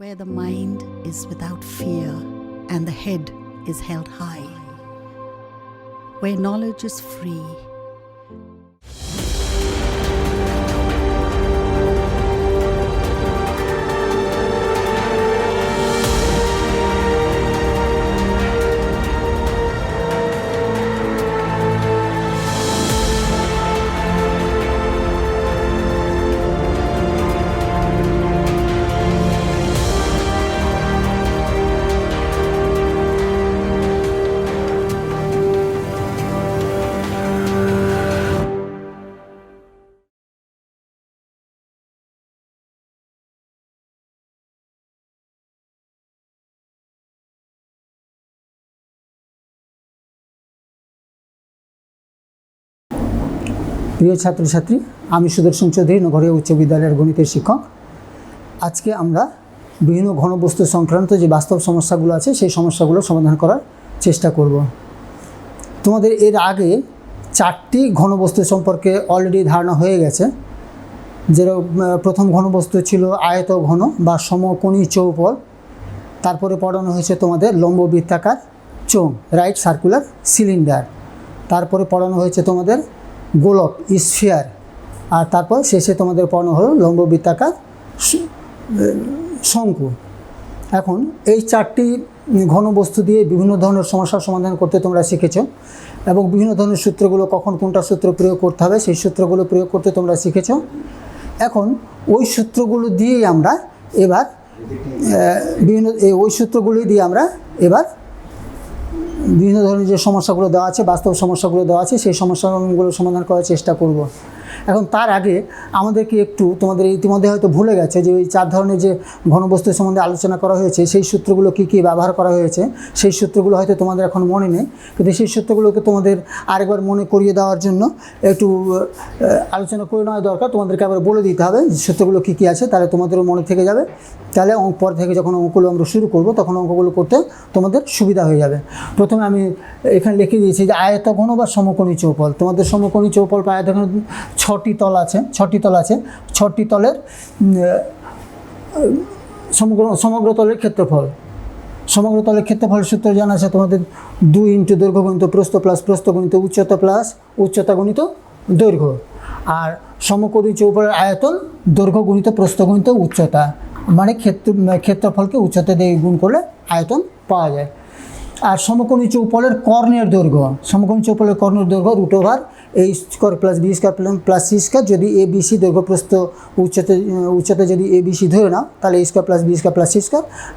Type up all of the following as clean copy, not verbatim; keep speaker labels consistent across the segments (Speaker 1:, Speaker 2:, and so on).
Speaker 1: where the mind is without fear and the head is held high, where knowledge is free.
Speaker 2: প্রিয় ছাত্রছাত্রী, আমি সুদর্শন চৌধুরী, নগরীয়া উচ্চ বিদ্যালয়ের গণিতের শিক্ষক। আজকে আমরা বিভিন্ন ঘনবস্তু সংক্রান্ত যে বাস্তব সমস্যাগুলো আছে সেই সমস্যাগুলো সমাধান করার চেষ্টা করব। তোমাদের এর আগে 4টি ঘনবস্তু সম্পর্কে অলরেডি ধারণা হয়ে গেছে। যেরকম প্রথম ঘনবস্তু ছিল আয়ত ঘন বা সমকোণী চৌপল, তারপরে পড়ানো হয়েছে তোমাদের লম্ব বৃত্তাকার চোঙ, রাইট সার্কুলার সিলিন্ডার, তারপরে পড়ানো হয়েছে তোমাদের গোলক স্ফিয়ার, আর তারপর শেষে তোমাদের পড়ানো হলো লম্ব বৃত্তাকার শঙ্কু। এখন এই 4টি ঘনবস্তু দিয়ে বিভিন্ন ধরনের সমস্যার সমাধান করতে তোমরা শিখেছ এবং বিভিন্ন ধরনের সূত্রগুলো কখন কোনটা সূত্র প্রয়োগ করতে হবে সেই সূত্রগুলো প্রয়োগ করতে তোমরা শিখেছ। এখন ওই সূত্রগুলো দিয়েই আমরা এবার বিভিন্ন ধরনের যে সমস্যাগুলো দেওয়া আছে, বাস্তব সমস্যাগুলো দেওয়া আছে, সেই সমস্যাগুলো সমাধান করার চেষ্টা করব। এখন তার আগে আমাদেরকে একটু, তোমাদের ইতিমধ্যে হয়তো ভুলে গেছে যে ওই 4 ধরনের যে ঘনবস্তুর সম্বন্ধে আলোচনা করা হয়েছে সেই সূত্রগুলো কী কী ব্যবহার করা হয়েছে সেই সূত্রগুলো হয়তো তোমাদের এখন মনে নেই, কিন্তু সেই সূত্রগুলোকে তোমাদের আরেকবার মনে করিয়ে দেওয়ার জন্য একটু আলোচনা করে নেওয়া দরকার। তোমাদেরকে আবার বলে দিতে হবে যে সূত্রগুলো কী কী আছে, তাহলে তোমাদেরও মনে থেকে যাবে। তাহলে পর থেকে যখন অঙ্কগুলো আমরা শুরু করব তখন অঙ্কগুলো করতে তোমাদের সুবিধা হয়ে যাবে। প্রথমে আমি এখানে লিখে দিয়েছি যে আয়তঘন বা সমকোণী চৌপল। তোমাদের সমকোণী চৌপল বা আয়তঘন 6টি তল আছে। 6টি তলের সমগ্র তলের ক্ষেত্রফল। সমগ্র তলের ক্ষেত্রফলের সূত্র জানা আছে তোমাদের 2 × দৈর্ঘ্য গুণিত প্রস্থ প্লাস প্রস্থ গুণিত উচ্চতা প্লাস উচ্চতা গুণিত দৈর্ঘ্য। আর সমকোণী চৌপলের আয়তন দৈর্ঘ্য গুণিত প্রস্থ গুণিত উচ্চতা, মানে ক্ষেত্রফলকে উচ্চতা দিয়ে গুণ করলে আয়তন পাওয়া যায়। আর সমকোণী চৌপলের কর্ণের দৈর্ঘ্য, সমকোণী চৌপলের কর্ণের দৈর্ঘ্য √a² plus b² plus c²। যদি এ বি সি দৈর্ঘ্য প্রস্থ উচ্চতা যদি এ বি সি ধরে নাও তাহলে a² plus b² plus c²,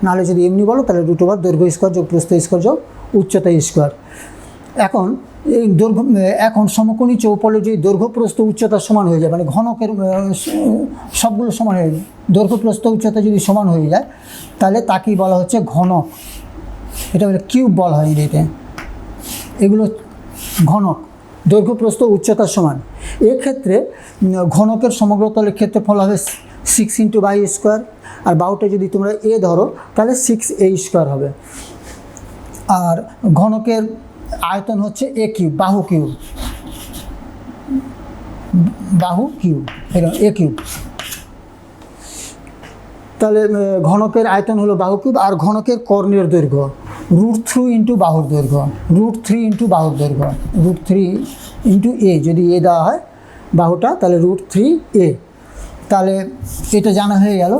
Speaker 2: নাহলে যদি এমনি বলো তাহলে √দৈর্ঘ্য স্কোয়ার যোগ প্রস্থ স্কোয়ার যোগ উচ্চতা স্কোয়ার। এখন এই এখন সমকোণী চৌপলের যদি দৈর্ঘ্য প্রস্থ উচ্চতা সমান হয়ে যায়, মানে ঘনকের সবগুলো সমান হয়ে যায়, দৈর্ঘ্য প্রস্থ উচ্চতা যদি সমান হয়ে যায় তাহলে তাকেই বলা হচ্ছে ঘনক। এটা বলে কিউব বলা হয় এতে। এগুলো ঘনক, দৈর্ঘ্য প্রস্থ উচ্চতার সমান। এক্ষেত্রে ঘনকের সমগ্র তলের ক্ষেত্রফল হবে 6 × y², আর বাহুটা যদি তোমরা এ ধরো তাহলে 6a² হবে। আর ঘনকের আয়তন হচ্ছে a³ বাহু কিউব এরকম a³। তাহলে ঘনকের আয়তন হলো বাহু কিউব। আর ঘনকের কর্ণের দৈর্ঘ্য √3 × বাহুর দৈর্ঘ্য, √3 × বাহুর দৈর্ঘ্য, √3 × a। যদি এ দেওয়া হয় বাহুটা তাহলে √3a। তাহলে এটা জানা হয়ে গেল।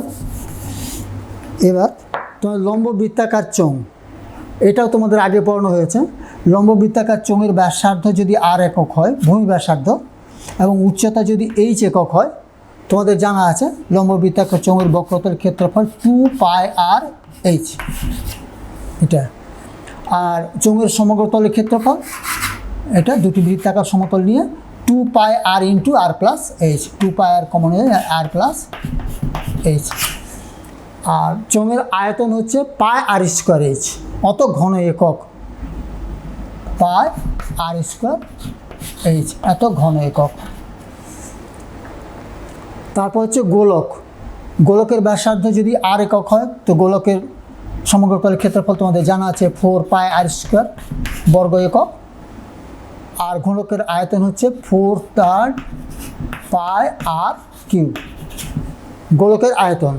Speaker 2: এবার তোমার লম্ব বৃত্তাকার চোঙ, এটাও তোমাদের আগে পড়ানো হয়েছে। লম্ব বৃত্তাকার চোঙের ব্যাসার্ধ যদি r একক হয়, ভূমি ব্যাসার্ধ, এবং উচ্চতা যদি h একক হয়, তোমাদের জানা আছে লম্ব বৃত্তাকার চোঙের বক্রতলের ক্ষেত্রফল 2πr/h এটা। আর চোঙের সমগ্র তলের ক্ষেত্রফল, এটা দুটি বৃত্তাকার সমতল নিয়ে 2πr × r+h, 2πr কমন হয়ে r+h। আর চোঙের আয়তন হচ্ছে πr²h, অত ঘন একক, πr²h এত ঘন একক। তারপর হচ্ছে গোলক। গোলকের ব্যাসার্ধ যদি r একক হয় তো গোলকের সমগ্র তলের ক্ষেত্রফল তোমাদের জানা আছে 4πr² বর্গ একক। আর ঘনকের আয়তন হচ্ছে 4/πr³ গোলকের আয়তন।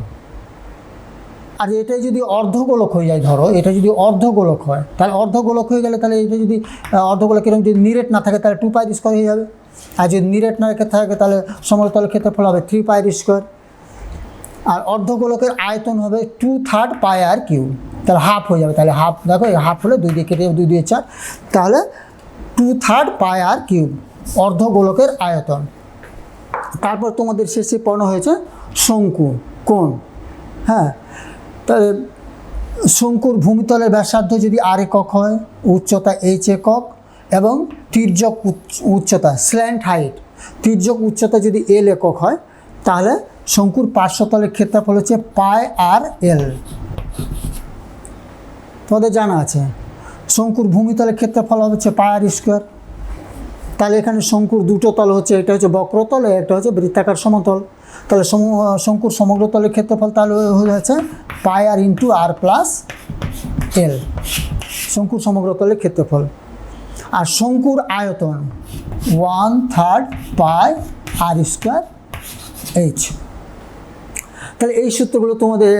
Speaker 2: আর এটা যদি অর্ধগোলক হয়ে যায়, ধরো এটা যদি অর্ধগোলক হয়, তাহলে অর্ধগোলক হয়ে গেলে তাহলে এটা যদি অর্ধগোলক এরকম যদি নিরেট না থাকে তাহলে 2πr² হয়ে যাবে। আর যদি নিরেট না রেখে থাকে তাহলে সমগ্রতলের ক্ষেত্রফল হবে 3πr²। আর অর্ধগোলকের আয়তন হবে 2/3 πr³ তাহলে হাফ হয়ে যাবে। তাহলে হাফ দেখো, এই হাফ হলে 2 দিয়ে কেটে যাবে, 2 দিয়ে 4, তাহলে 2/3 πr³ অর্ধগোলকের আয়তন। তারপর তোমাদের শেষে পড়ানো হয়েছে শঙ্কু, কোণ। হ্যাঁ, তাহলে শঙ্কুর ভূমিতলের ব্যাসার্ধ যদি r একক হয়, উচ্চতা h একক এবং তির্যক উচ্চতা স্ল্যান্ট হাইট, তির্যক উচ্চতা যদি l একক হয়, তাহলে শঙ্কুর পার্শ্বতলের ক্ষেত্রফল হচ্ছে πr/l। তোমাদের জানা আছে শঙ্কুর ভূমিতলের ক্ষেত্রফল হচ্ছে πr²। তাহলে এখানে শঙ্কুর দুটো তল হচ্ছে, এটা হচ্ছে বক্রতল, একটা হচ্ছে বৃত্তাকার সমতল। তাহলে শঙ্কুর সমগ্র তলের ক্ষেত্রফল তাহলে হয়ে যাচ্ছে πr × r+l, শঙ্কুর সমগ্র তলের ক্ষেত্রফল। আর শঙ্কুর আয়তন 1/3 πr²h। তাহলে এই সূত্রগুলো তোমাদের,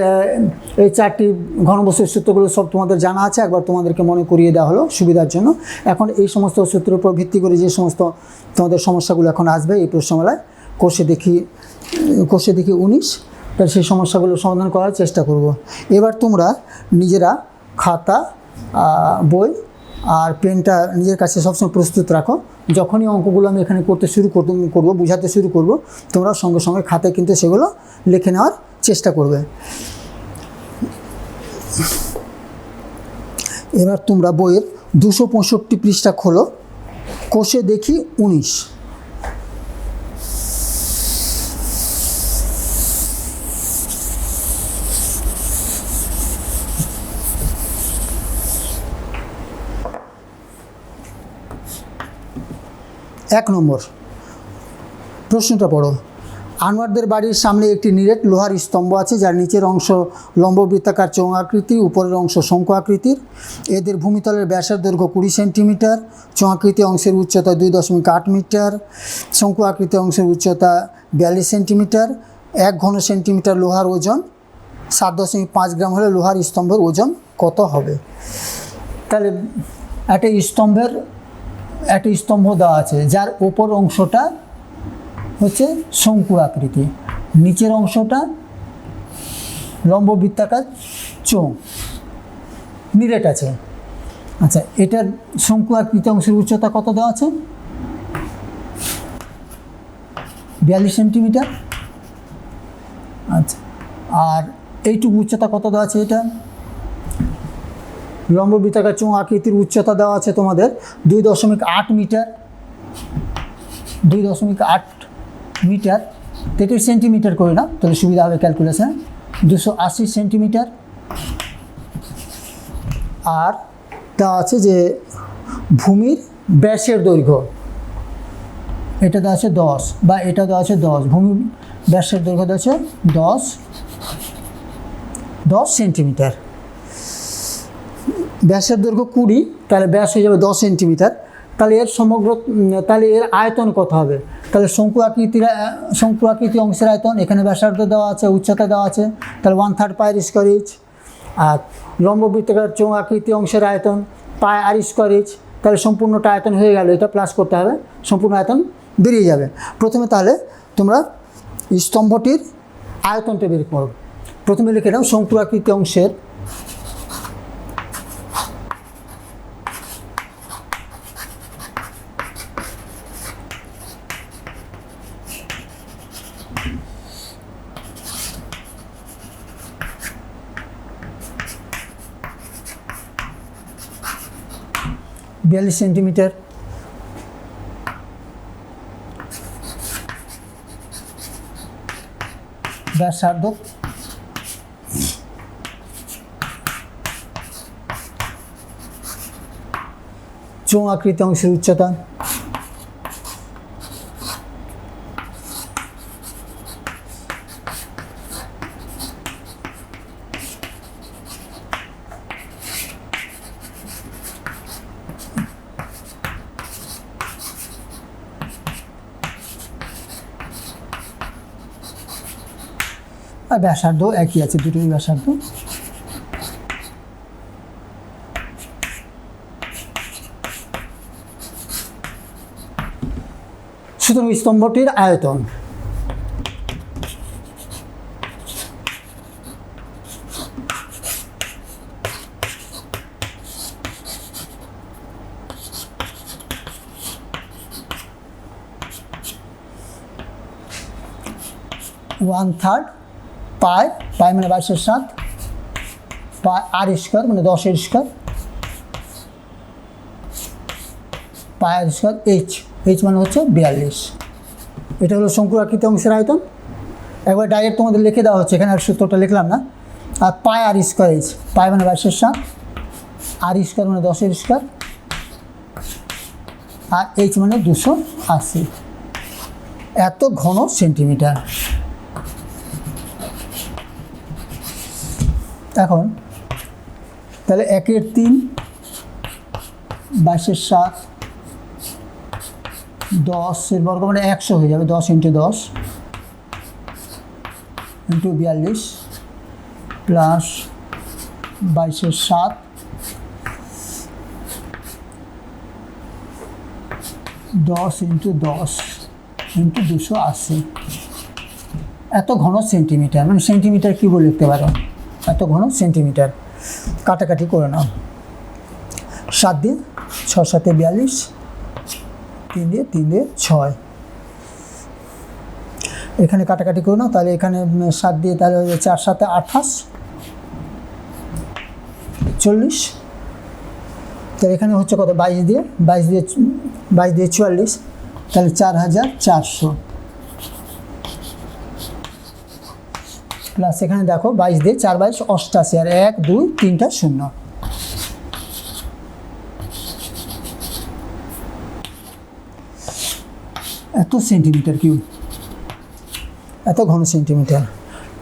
Speaker 2: এই 4টি ঘনবস্তুর সূত্রগুলো সব তোমাদের জানা আছে, একবার তোমাদেরকে মনে করিয়ে দেওয়া হলো সুবিধার জন্য। এখন এই সমস্ত সূত্রের উপর ভিত্তি করে যে সমস্ত তোমাদের সমস্যাগুলো এখন আসবে এই প্রশ্নমালায়, কোষে দেখি 19, তাহলে সেই সমস্যাগুলো সমাধান করার চেষ্টা করব। এবার তোমরা নিজেরা খাতা, বই আর পেনটা নিজের কাছে সবসময় প্রস্তুত রাখো। যখনই অঙ্কগুলো আমি এখানে করতে শুরু করবো, বোঝাতে শুরু করব, তোমরা সঙ্গে সঙ্গে খাতায় কিন্তু সেগুলো লিখে নেওয়ার চেষ্টা করবে। এবার তোমরা বইয়ের 265 পৃষ্ঠা খোলো, কোষে দেখি 19। এক নম্বর প্রশ্নটা পড়ো। আনোয়ারদের বাড়ির সামনে একটি নিরেট লোহার স্তম্ভ আছে, যার নিচের অংশ লম্ববৃত্তাকার চোঙ আকৃতি, উপরের অংশ শঙ্কু আকৃতির। এদের ভূমিতলের ব্যাসের দৈর্ঘ্য 20 সেন্টিমিটার, চোঙ আকৃতি অংশের উচ্চতা 2.8 মিটার, শঙ্কু আকৃতি অংশের উচ্চতা 42 সেন্টিমিটার। 1 ঘন সেন্টিমিটার লোহার ওজন 7.5 গ্রাম হলে লোহার স্তম্ভের ওজন কত হবে? তাহলে একটা স্তম্ভ দেওয়া আছে, যার ওপর অংশটা হচ্ছে শঙ্কু আকৃতি, নিচের অংশটা লম্ববৃত্তাকার চোঙ, নিরেট আছে। আচ্ছা, এটার শঙ্কু আকৃতি অংশের উচ্চতা কত দেওয়া আছে? 42 সেন্টিমিটার। আচ্ছা, আর এইটুকু উচ্চতা কত দেওয়া আছে? এটা লম্ববৃত্তাকার চোঙ আকৃতির উচ্চতা দেওয়া আছে তোমাদের 2.8 মিটার, 2.8 মিটার, 33 সেন্টিমিটার করে না, তাহলে সুবিধা হবে ক্যালকুলেশন। 280 সেন্টিমিটার। আর দেওয়া আছে যে ভূমির ব্যাসের দৈর্ঘ্য, এটা দেওয়া আছে 10, বা এটা দেওয়া আছে 10, ভূমির ব্যাসের দৈর্ঘ্য দেওয়া আছে 10 সেন্টিমিটার। ব্যাসের দৈর্ঘ্য 20, তাহলে ব্যাস হয়ে যাবে 10 সেন্টিমিটার। তাহলে এর আয়তন কত হবে? তাহলে শঙ্কু আকৃতি অংশের আয়তন, এখানে ব্যাসার্ধ দেওয়া আছে, উচ্চতা দেওয়া আছে, তাহলে 1/3 πr²h। আর লম্ববৃত্তাকার চোঙ আকৃতি অংশের আয়তন πr²h, তাহলে সম্পূর্ণটা আয়তন হয়ে গেল, এটা প্লাস করতে হবে, সম্পূর্ণ আয়তন বেরিয়ে যাবে। প্রথমে তাহলে তোমরা স্তম্ভটির আয়তনটা বের করো। প্রথমে লিখে নাও শঙ্কু আকৃতি অংশের সেন্টিমিটার। ব্যাসার্ধ চোঙ আকৃতি অংশের উচ্চতা, আর ব্যাসার্ধ একই আছে, দুটোই ব্যাসার্ধ। সুতরাং স্তম্ভটির আয়তন ওয়ান থার্ড পাই, পাই মানে 22/7, পাই আর স্কোয়ার মানে 10 স্কোয়ার, পাই আর স্কোয়ার এইচ, এইচ মানে হচ্ছে 42। এটা হলো শঙ্কুর আকৃতি অংশের আয়তন। একবার ডাইরেক্ট তোমাদের লিখে দেওয়া হচ্ছে, এখানে আর সূত্রটা লিখলাম না। আর পাই আর স্কোয়ার এইচ, পাই মানে 22/7, আর স্কোয়ার মানে 10 স্কোয়ার, আর এইচ মানে 280। এত ঘন সেন্টিমিটার। এখন তাহলে 1/3 22/7 10 বর্গ মানে 100 হয়ে যাবে। 10 × 10 × 42 প্লাস 22/7 10 × 10 × 280। এত ঘন সেন্টিমিটার, মানে সেন্টিমিটার কি বলে লিখতে পারো, এত ঘন সেন্টিমিটার। কাটাকাটি করে নাও, 7 দিয়ে 6 7 42, 3 দিয়ে 3 দিয়ে 6, এখানে কাটাকাটি করে নাও। তাহলে এখানে 7 দিয়ে তাহলে 4 7 28 40, তাহলে এখানে হচ্ছে কত 22 দিয়ে 44, তাহলে 4400 প্লাস এখানে দেখো 22 দিয়ে 4 22 88, আর 1 2 3টা 0। এত সেন্টিমিটার কিউব, এত ঘন সেন্টিমিটার।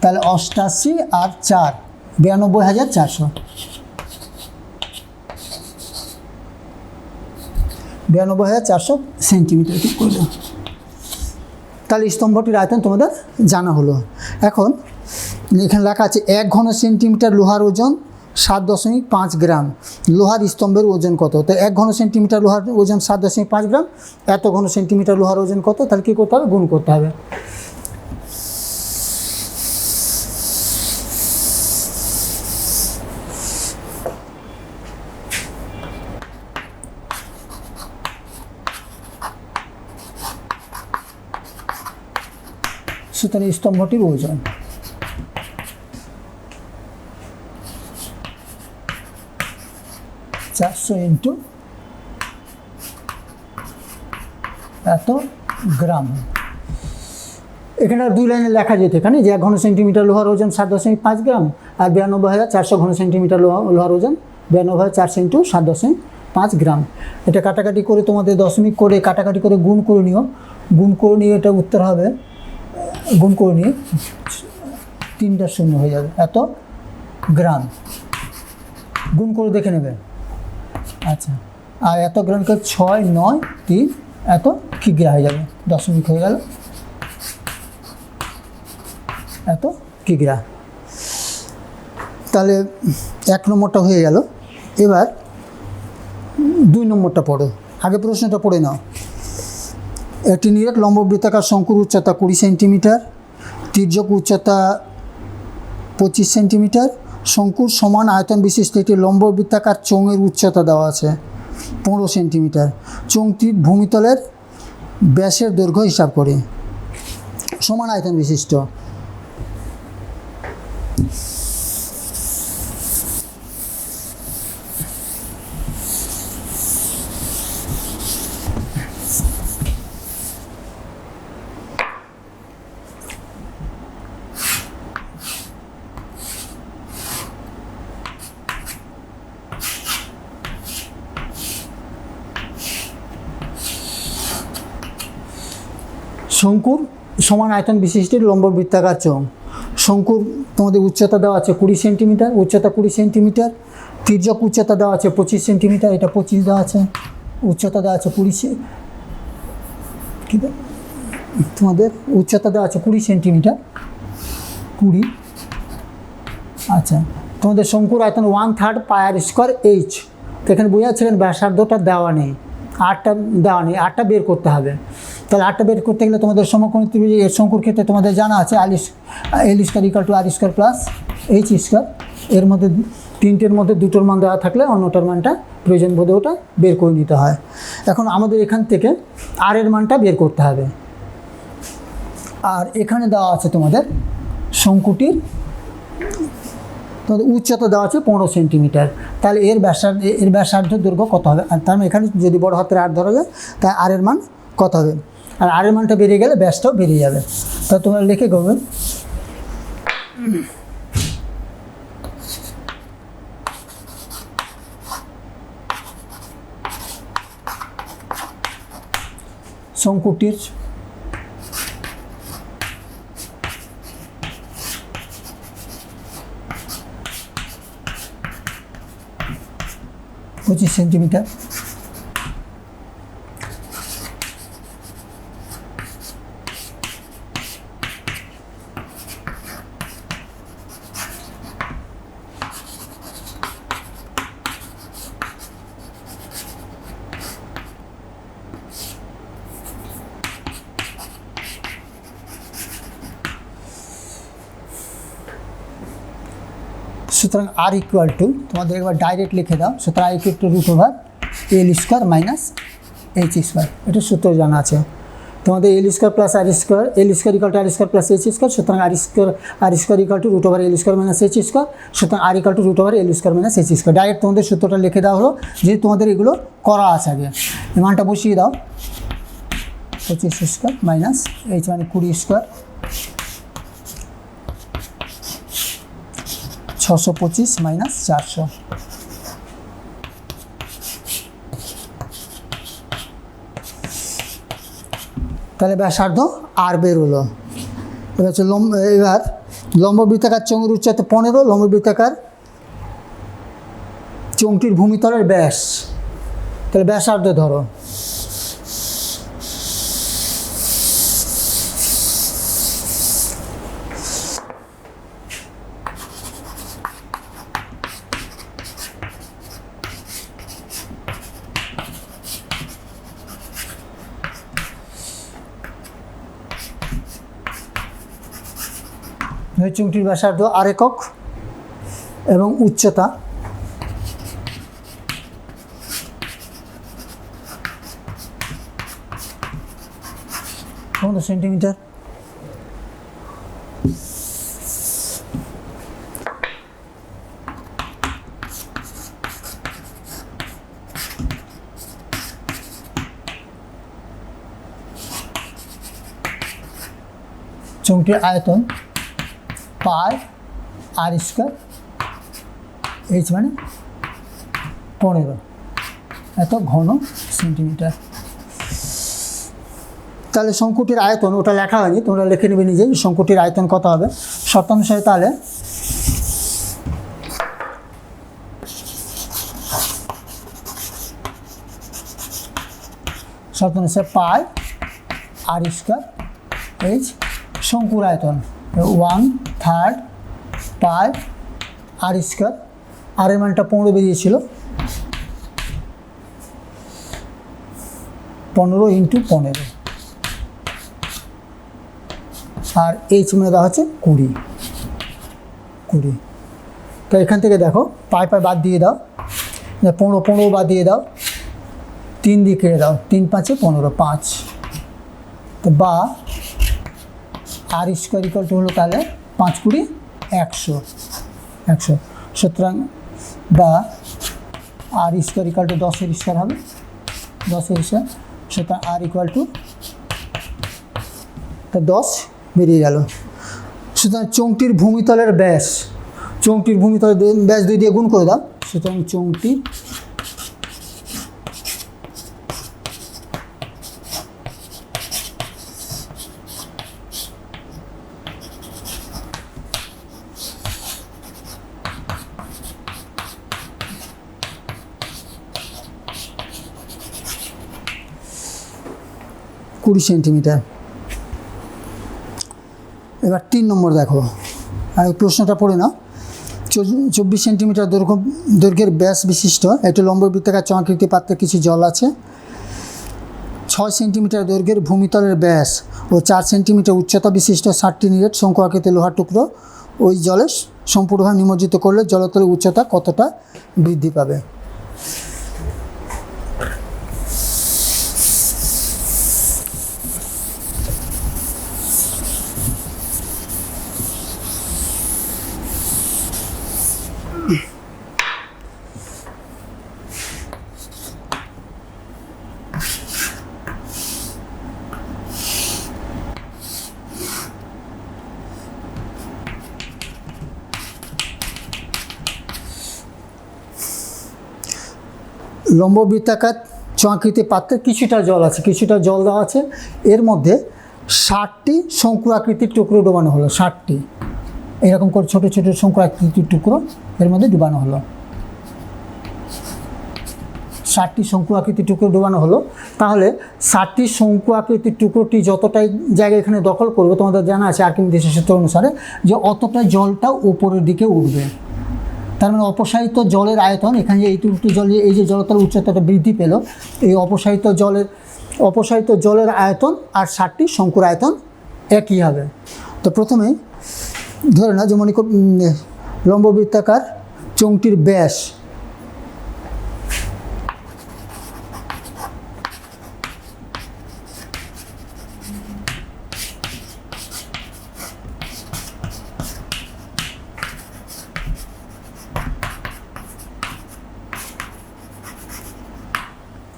Speaker 2: তাহলে 88 আর 4 92,400, 92,400 সেন্টিমিটার কিউব করলো। তাহলে স্তম্ভটির আয়তন তোমাদের জানা হলো। এখন এখানে লেখা আছে 1 ঘন সেন্টিমিটার লোহার ওজন 7.5 গ্রাম। লোহার স্তম্ভের ওজন কত? তো 1 ঘন সেন্টিমিটার লোহার ওজন 7.5 গ্রাম। এত ঘন সেন্টিমিটার লোহার ওজন কত? তাহলে কী করতে হবে? গুণ করতে হবে। সুতরাং স্তম্ভটির ওজন চারশো ইন্টু এত গ্রাম। এখানে 2 লাইনে লেখা যেত এখানে যে 1 ঘন সেন্টিমিটার লোহার ওজন 7.5 গ্রাম, আর 92,400 ঘন সেন্টিমিটার লোহার ওজন 92,400 ইন্টু 7.5 গ্রাম। এটা কাটাকাটি করে তোমাদের দশমিক করে কাটাকাটি করে গুণ করে নিও। গুণ করে নিয়ে এটা উত্তর হবে, গুণ করে নিয়ে 3টা 0 হয়ে যাবে, এত গ্রাম। গুণ করে দেখে নেবে। আচ্ছা, আর এত গ্রামকে 6 9 3 এত কিগ্রা হয়ে যাবে, দশমিক হয়ে গেল, এত কিগ্রা। তাহলে 1 নম্বরটা হয়ে গেল। এবার 2 নম্বরটা পড়ো। আগে প্রশ্নটা পড়ে নাও। একটি নিরেট লম্ববৃত্তাকার শঙ্কুর উচ্চতা 20 সেন্টিমিটার, তির্যক উচ্চতা 25 সেন্টিমিটার। শঙ্কুর সমান আয়তন বিশিষ্ট একটি লম্ববৃত্তাকার চোঙের উচ্চতা দেওয়া আছে 15 সেন্টিমিটার। চোঙটির ভূমিতলের ব্যাসের দৈর্ঘ্য হিসাব করি। সমান আয়তন বিশিষ্ট। শঙ্কুর সমান আয়তন বিশিষ্ট লম্ববৃত্তাকার চোঙ। শঙ্কুর তোমাদের উচ্চতা দেওয়া আছে 20 সেন্টিমিটার, উচ্চতা 20 সেন্টিমিটার। তির্যক উচ্চতা দেওয়া আছে 25 সেন্টিমিটার, এটা 25 দেওয়া আছে। উচ্চতা দেওয়া আছে 20, কি তোমাদের উচ্চতা দেওয়া আছে 20 সেন্টিমিটার, 20। আচ্ছা, তোমাদের শঙ্কুর আয়তন 1/3 পায়ার স্কোয়ার এইচ। তো এখানে বোঝাচ্ছিলেন ব্যাসার্ধটা দেওয়া নেই, 8টা দেওয়া নেই, 8টা বের করতে হবে। তাহলে আরটা বের করতে গেলে তোমাদের সমকোণী ত্রিভুজ এর শঙ্কুর ক্ষেত্রে তোমাদের জানা আছে L square equal to R square plus H square. এর মধ্যে তিনটের মধ্যে দুটোর মান দেওয়া থাকলে অন্যটার মানটা প্রয়োজন বোধে ওটা বের করে নিতে হয়। এখন আমাদের এখান থেকে আর এর মানটা বের করতে হবে। আর এখানে দেওয়া আছে তোমাদের শঙ্কুটির তোমাদের উচ্চতা দেওয়া আছে 15 সেন্টিমিটার। তাহলে এর ব্যাসার্ধ দৈর্ঘ্য কত হবে? আর তার মানে এখানে যদি বড় হাতের আর ধরা যায় তাই আর এর মান কত হবে? আর আর এর মানটা বেরিয়ে গেলে ব্যাসটাও বেরিয়ে যাবে। তা তোমরা লিখে করবে শঙ্কুটির পঁচিশ সেন্টিমিটার। সুতরাং আর ইকুয়াল টু তোমাদের একবার ডাইরেক্ট লিখে দাও। সুতরাং R equal to root over L square minus H square. এটা সূত্র জানা আছে তোমাদের। L square plus R square, L square equal to R square plus H square. সুতরাং R square equal to root over L square minus H square. সুতরাং R equal to root over L square minus H square. Direct তোমাদের সূত্রটা লিখে দেওয়া হলো, যেহেতু তোমাদের এগুলো করা আছে আগে। এই মানটা বসিয়ে দাও, 25 স্কোয়ার মাইনাস এইচ মানে 20 স্কোয়ার, 625 মাইনাস 400। তাহলে ব্যাসার্ধ আর বের হলো। এবার হচ্ছে লম্ব বৃত্তাকার চোঙের উচ্চতা 15, লম্ব বৃত্তাকার চোঙটির ভূমিতলের ব্যাস। তাহলে ব্যাসার্ধ ধরো, চোঙটির ব্যাসার্ধ আর একক এবং উচ্চতা 15 সেন্টিমিটার। চোঙটির আয়তন পাই আর স্কোয়ার, এইচ মানে 15, এত ঘন সেন্টিমিটার। তাহলে শঙ্কুটির আয়তন ওটা লেখা হয়নি, তোমরা লিখে নেবে নিজে শঙ্কুটির আয়তন কত হবে শতাংশে। তাহলে শতাংশে পাই আর স্কোয়ার এইচ শঙ্কুর আয়তন 1/3 পাই আর স্কোয়ার। আর এর মানটা 15 বেরিয়েছিল, 15 × 15, আর এইচ মানে দেওয়া হচ্ছে 20। তো এখান থেকে দেখো পাই বাদ দিয়ে দাও, 15 বাদ দিয়ে দাও, 3 দিয়ে কেটে দাও, 3 × 5 = 15, 5। তো বা আর স্কোয়ার ইকুয়াল টু হলো তাহলে 5 × 20 = 100। সুতরাং বা R square equal two 10 square হবে, 10 স্কোয়ার। সুতরাং আর ইকুয়াল টু 10 বেরিয়ে গেল। সুতরাং চোঙটির ভূমিতলের ব্যাস, চোঙটির ভূমিতলের ব্যাস 2 দিয়ে গুণ করে দাও। সুতরাং চোঙটির কুড়ি সেন্টিমিটার। এবার 3 নম্বর দেখো, আর প্রশ্নটা পড়ে নাও। 24 সেন্টিমিটার দৈর্ঘ্যের ব্যাস বিশিষ্ট একটি লম্ব বৃত্তাকার চোঙাকৃতি পাত্রে কিছু জল আছে। সেন্টিমিটার দৈর্ঘ্যের ভূমিতলের ব্যাস ও 4 সেন্টিমিটার উচ্চতা বিশিষ্ট 60টি নিরেট শঙ্কু আকৃতির লোহার টুকরো ওই জলে সম্পূর্ণভাবে নিমজ্জিত করলে জলতলের উচ্চতা কতটা বৃদ্ধি পাবে? লম্ববৃত্তাকার চোঙাকৃতির পাত্রে কিছুটা জল আছে, কিছুটা জল দেওয়া আছে, এর মধ্যে 60টি শঙ্কু আকৃতির টুকরো ডোবানো হলো। 60টি এরকম করে ছোটো ছোটো শঙ্কু আকৃতির টুকরো এর মধ্যে ডুবানো হলো। 60টি শঙ্কু আকৃতির টুকরো ডোবানো হলো। তাহলে 60টি শঙ্কু আকৃতির টুকরোটি যতটাই জায়গা এখানে দখল করবে, তোমাদের জানা আছে আর্কিমিডিসের সূত্র অনুসারে যে অতটা জলটা উপরের দিকে উঠবে। তার মানে অপসারিত জলের আয়তন, এখানে যে এইটুকু জল, এই যে জলতল উচ্চতাটা বৃদ্ধি পেল, এই অপসারিত জলের আয়তন আর 60টি শঙ্কুর আয়তন একই হবে। তো প্রথমে ধরে না যে মনে কর লম্ববৃত্তাকার চোঙটির ব্যাস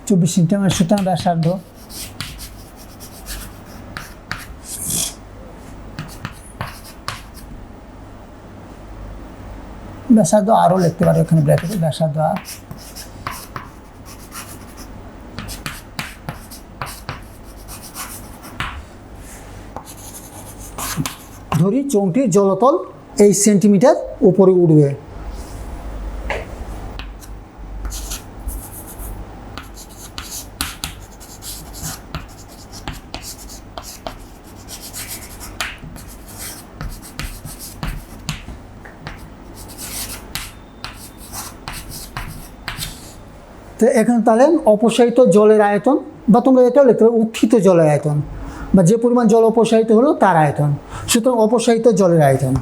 Speaker 2: চব্বিশ সেন্টিমিটার, সুতরাং ব্যাসার্ধ আরও লিখতে পারো এখানে ব্র্যাকেটে, ব্যাসার্ধ আর। ধরি চোঙটির জলতল 8 সেন্টিমিটার উপরে উঠবে। তো এখানে তাহলে অপসারিত জলের আয়তন, বা তোমরা এটাও লিখতে পারো উত্থিত জলের আয়তন, বা যে পরিমাণ জল অপসারিত হলো তার আয়তন। সুতরাং অপসারিত জলের আয়তন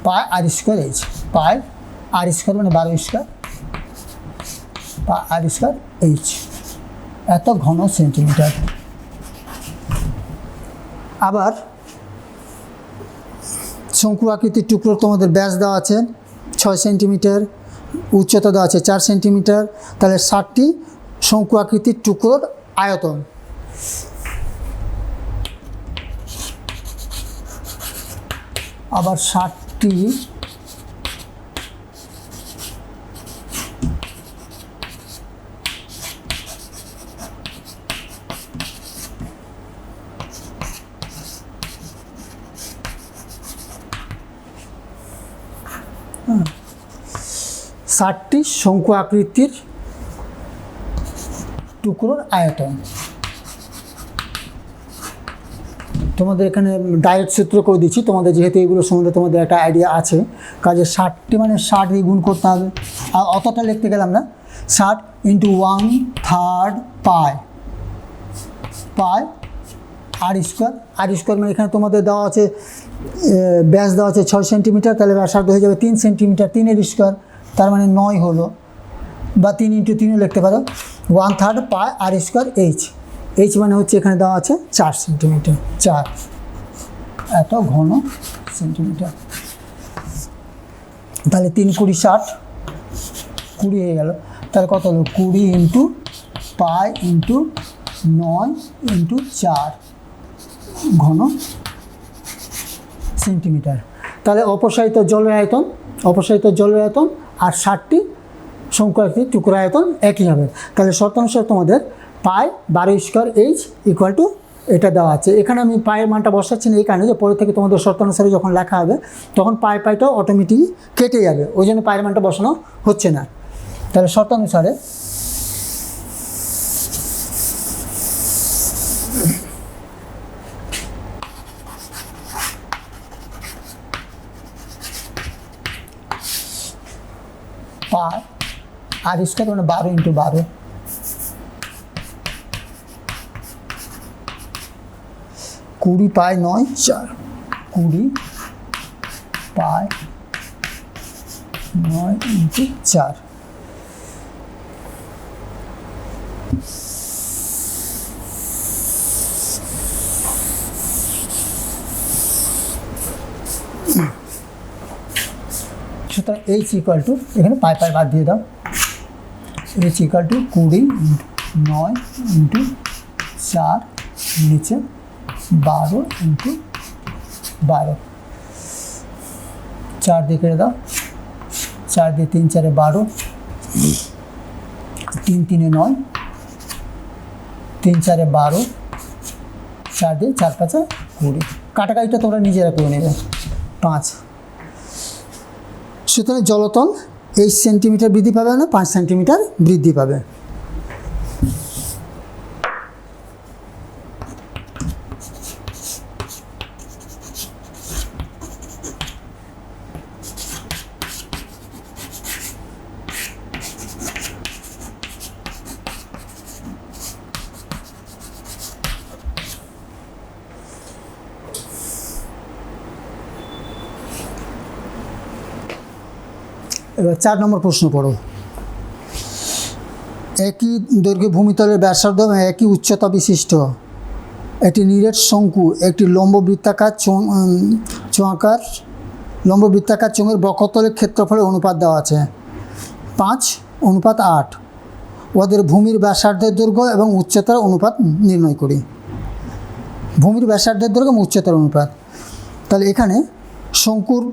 Speaker 2: পাই আর স্কোয়ার এইচ, পাই আর স্কোয়ার মানে 12 স্কোয়ার, আর স্কোয়ার এইচ, এত ঘন সেন্টিমিটার। আবার শঙ্কু আকৃতির টুকরোর তোমাদের ব্যাস দেওয়া আছে 6 সেন্টিমিটার, উচ্চতা দেওয়া আছে 4 সেন্টিমিটার। তাহলে 60টি শঙ্কু আকৃতির টুকরোর আয়তন, আবার 60টি শঙ্কু আকৃতির টুকরোর আয়তন। তোমাদের এখানে ডাইরেক্ট সূত্র করে দিচ্ছি, তোমাদের যেহেতু এগুলো সম্বন্ধে তোমাদের একটা আইডিয়া আছে, কাজে 60টি মানে 60 দিয়ে গুণ করতে হবে। আর অতটা লিখতে গেলাম না, 60 × 1/3 পাই আর স্কোয়ার। আর স্কোয়ার মানে এখানে তোমাদের দেওয়া আছে ব্যাস দেওয়া আছে 6 সেন্টিমিটার, তাহলে ব্যাসার্ধ হয়ে যাবে 3 সেন্টিমিটার, 3-এর স্কোয়ার তার মানে 9 হলো, বা 3 × 3 লিখতে পারো। 1/3 পাই আর স্কোয়ার এইচ, এইচ মানে হচ্ছে এখানে দেওয়া আছে 4 সেন্টিমিটার, 4 এত ঘন সেন্টিমিটার। তাহলে 3 × 20 = 60, 20 হয়ে গেল। তাহলে কত হলো 20 × পাই × 9 × 4 ঘন সেন্টিমিটার। তাহলে অপসারিত জলের আয়তন আর 60টি শঙ্কু আকৃতির টুকরো আয়তন একই হবে। তাহলে শর্তানুসারে তোমাদের পাই 12 স্কোয়ার এইচ ইকুয়াল টু এটা দেওয়া আছে। এখানে আমি পায়ের মানটা বসাচ্ছি না এই কারণে যে পরে থেকে তোমাদের শর্তানুসারে যখন লেখা হবে তখন পাইটাও অটোমেটিকই কেটে যাবে, ওই জন্য পায়ের মানটা বসানো হচ্ছে না। তাহলে শর্তানুসারে পাই আর স্কোয়ার মানে 12 ইন্টু 12, কুড়ি পাই 9 4, 20 পাই 9 ইন্টু 4। সুতরাং এইচ ইকুয়াল টু, এখানে পাই পাই বাদ দিয়ে দাও, H equal two 20 into 9 into 4 নিচে 12 ইন্টু 12, 4 দিয়ে কেটে দাও, 4 দিয়ে 3 4 12, 3 3 9, 3 4 12, 4 দিয়ে 4 5 20, কাটাকাটিটা তোমরা নিজেরা করে নেবে 5। সুতরাং জলতল 8 সেন্টিমিটার বৃদ্ধি পাবে না 5 সেন্টিমিটার বৃদ্ধি পাবে। এবার 4 নম্বর প্রশ্ন পড়ো। একই দৈর্ঘ্যে ভূমিতলের ব্যাসার্ধ এবং একই উচ্চতা বিশিষ্ট একটি নিরেট শঙ্কু একটি লম্ব বৃত্তাকার চোঙের বক্ষতলের ক্ষেত্রফলের অনুপাত দেওয়া আছে 5:8। ওদের ভূমির ব্যাসার্ধের দৈর্ঘ্য এবং উচ্চতার অনুপাত নির্ণয় করি। ভূমির ব্যাসার্ধের দৈর্ঘ্য এবং উচ্চতার অনুপাত, তাহলে এখানে শঙ্কুর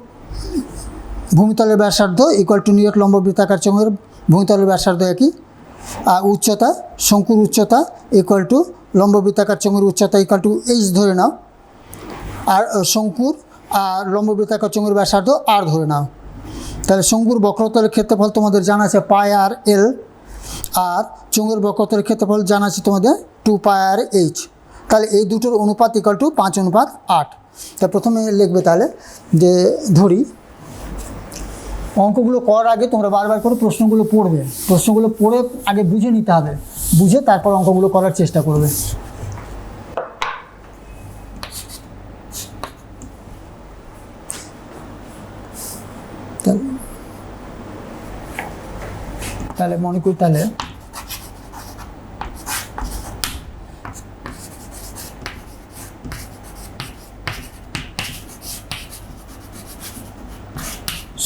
Speaker 2: ভূমিতলের ব্যাসার্ধ ইকুয়াল টু নিরেট লম্ব বৃত্তাকার চোঙের ভূমিতলের ব্যাসার্ধ একই, আর উচ্চতা শঙ্কুর উচ্চতা ইকুয়াল টু লম্ব বৃত্তাকার চোঙের উচ্চতা ইকুয়াল টু এইচ ধরে নাও, আর শঙ্কুর আর লম্ব বৃত্তাকার চোঙের ব্যাসার্ধ আর ধরে নাও। তাহলে শঙ্কুর বক্রতলের ক্ষেত্রফল তোমাদের জানা আছে পাই আর এল, আর চোঙের বক্রতলের ক্ষেত্রফল জানা আছে তোমাদের 2 পাই আর এইচ। তাহলে এই দুটোর অনুপাত ইকুয়াল টু 5:8। তা প্রথমে লিখবে তাহলে যে ধরি, অঙ্কগুলো করার আগে তোমরা বারবার করে প্রশ্নগুলো পড়বে, প্রশ্নগুলো পড়ে আগে বুঝে নিতে হবে, বুঝে তারপর অঙ্কগুলো করার চেষ্টা করবে। তাহলে মনে করি তাহলে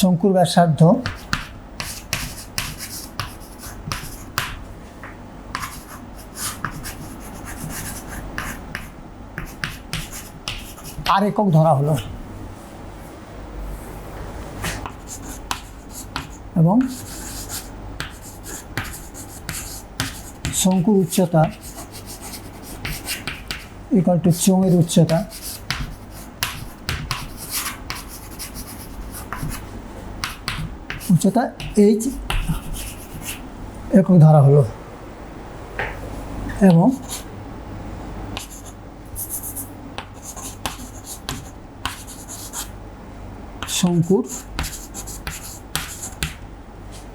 Speaker 2: শঙ্কুর ব্যাসার্ধ আর একক ধরা হলো এবং শঙ্কুর উচ্চতা ইকুয়াল টু চোঙের উচ্চতা এইচ একক ধরা হলো এবং শঙ্কুর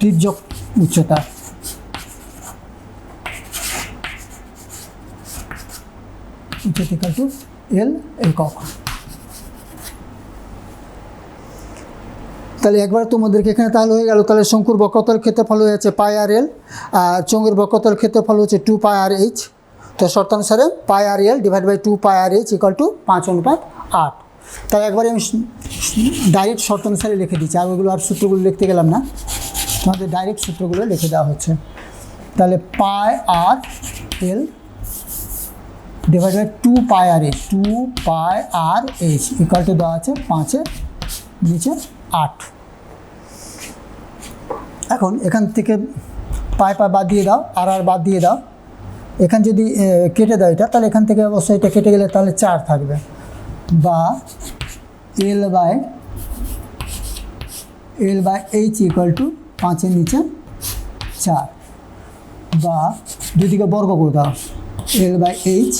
Speaker 2: তির্যক উচ্চতা ইকুয়াল টু এল একক। তাহলে একবার তোমাদেরকে এখানে তাহলে হয়ে গেল, তাহলে শঙ্কুর বক্রতল ক্ষেত্রফল হয়ে যাচ্ছে পাই আর এল, আর চোঙের বক্রতল ক্ষেত্রফল হচ্ছে 2 পাই আর এইচ। তো শর্তানুসারে pi R L divide by 2 pi R H equal to 5:8। তাই একবারে আমি ডাইরেক্ট শর্তানুসারে লিখে দিচ্ছি, আর ওইগুলো আর সূত্রগুলো লিখতে গেলাম না, তোমাদের ডাইরেক্ট সূত্রগুলো লিখে দেওয়া হচ্ছে। তাহলে pi R L divide by 2 pi R H, 2 pi R H equal to দেওয়া আছে 5-এর নিচে 8। এখন এখান থেকে পাই পাই বাদ দিয়ে দাও, আর বাদ দিয়ে দাও, এখান যদি কেটে দাও এটা, তাহলে এখান থেকে অবশ্যই এটা কেটে গেলে তাহলে 4 থাকবে, বা L by H equal to 5-এর নিচে 4, বা দুদিকে বর্গ করে দাও, এল বাই এইচ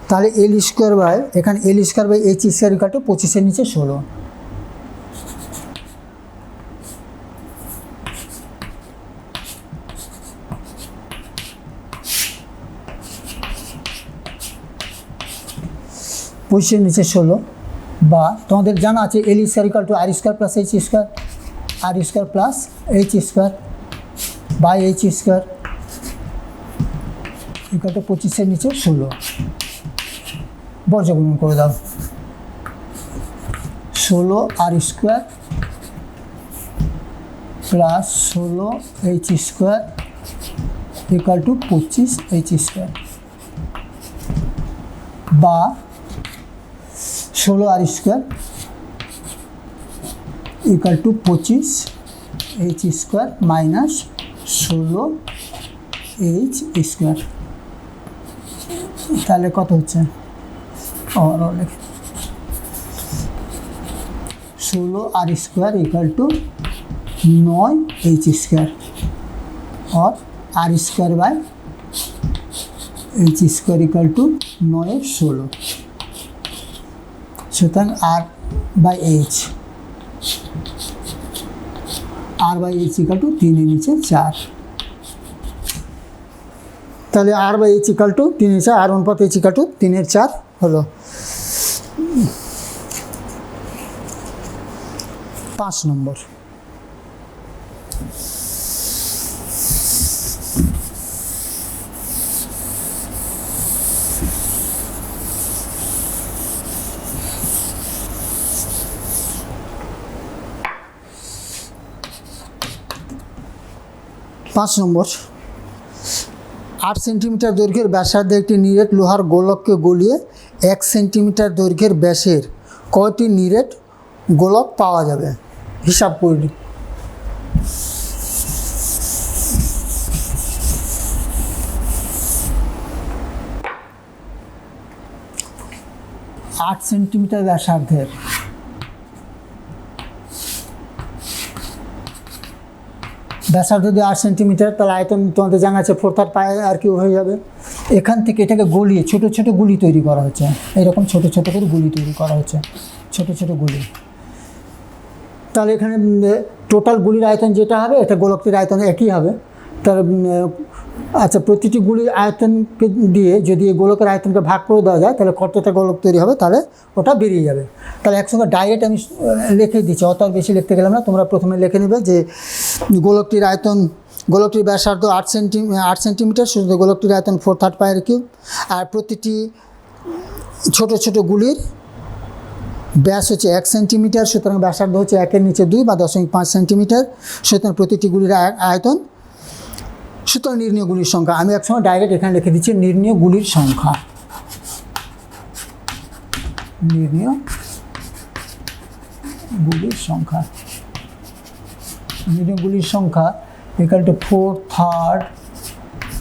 Speaker 2: তাহলে এল স্কোয়ার বাই এখানে L square by H square equal to 25-এর নিচে 16। পঁচিশের নিচে 16 বা তোমাদের জানা আছে L square equal to R square plus H square, R square plus H square by H square equal to 25-এর নিচে 16। বর্গমূল করে দাও, 16 R square plus 16 H square equal to 25 H square বা 16 R square equal to 25 H square minus 16 H square. তাহলে কত হচ্ছে? 16 R square equal to 9 H square और R square by H square equal to 9 16। সুতরাং R by H equal to 3-এর নিচে 4। তাহলে R by H equal to 3-এর 4, R অনুপাত এইচ ইকুয়াল টু 3-এর 4 হলো। 5 নম্বর, নম্বর 8 সেন্টিমিটার দৈর্ঘ্যের ব্যাসার্ধে একটি নিরেট লোহার গোলককে গলিয়ে 1 সেন্টিমিটার দৈর্ঘ্যের ব্যাসের কয়টি নিরেট গোলক পাওয়া যাবে? হিসাব করি। আট সেন্টিমিটার ব্যাসার্ধের যদি 8 সেন্টিমিটার, তাহলে আয়তন তোমাদের জানা আছে 4/3 পাই আর কি হয়ে যাবে। এখান থেকে এটাকে গলিয়ে ছোট ছোট গুলি তৈরি করা হচ্ছে, এরকম ছোট ছোট করে গুলি তৈরি করা হচ্ছে, ছোট ছোট গুলি। তাহলে এখানে টোটাল গুলির আয়তন যেটা হবে এটা গোলকটির আয়তন একই হবে। তার আচ্ছা, প্রতিটি গুলির আয়তনকে দিয়ে যদি এই গোলকের আয়তনকে ভাগ করে দেওয়া যায় তাহলে কতটা গোলক তৈরি হবে, তাহলে ওটা বেরিয়ে যাবে। তাহলে একসঙ্গে ডাইরেক্ট আমি লিখে দিচ্ছি, অত আর বেশি লিখতে গেলাম না। তোমরা প্রথমে লিখে নেবে যে গোলকটির আয়তন, গোলকটির ব্যাসার্ধ 8 সেন্টিমিটার, শুধু গোলকটির আয়তন 4/3 পাইয়ের কিউব, আর প্রতিটি ছোট ছোট গুলির ব্যাস হচ্ছে 1 সেন্টিমিটার, সুতরাং ব্যাসার্ধ হচ্ছে 1-এর নিচে 2 বা 0.5 সেন্টিমিটার, সুতরাং প্রতিটি গুলির আয়তন। সুতরাং নির্ণীয় গুলির সংখ্যা আমি একসময় ডাইরেক্ট এখানে লিখে দিচ্ছি, নির্ণীয় গুলির সংখ্যা, নির্ণীয় গুলির সংখ্যা, নির্ণীয় গুলির সংখ্যা equal to 4/3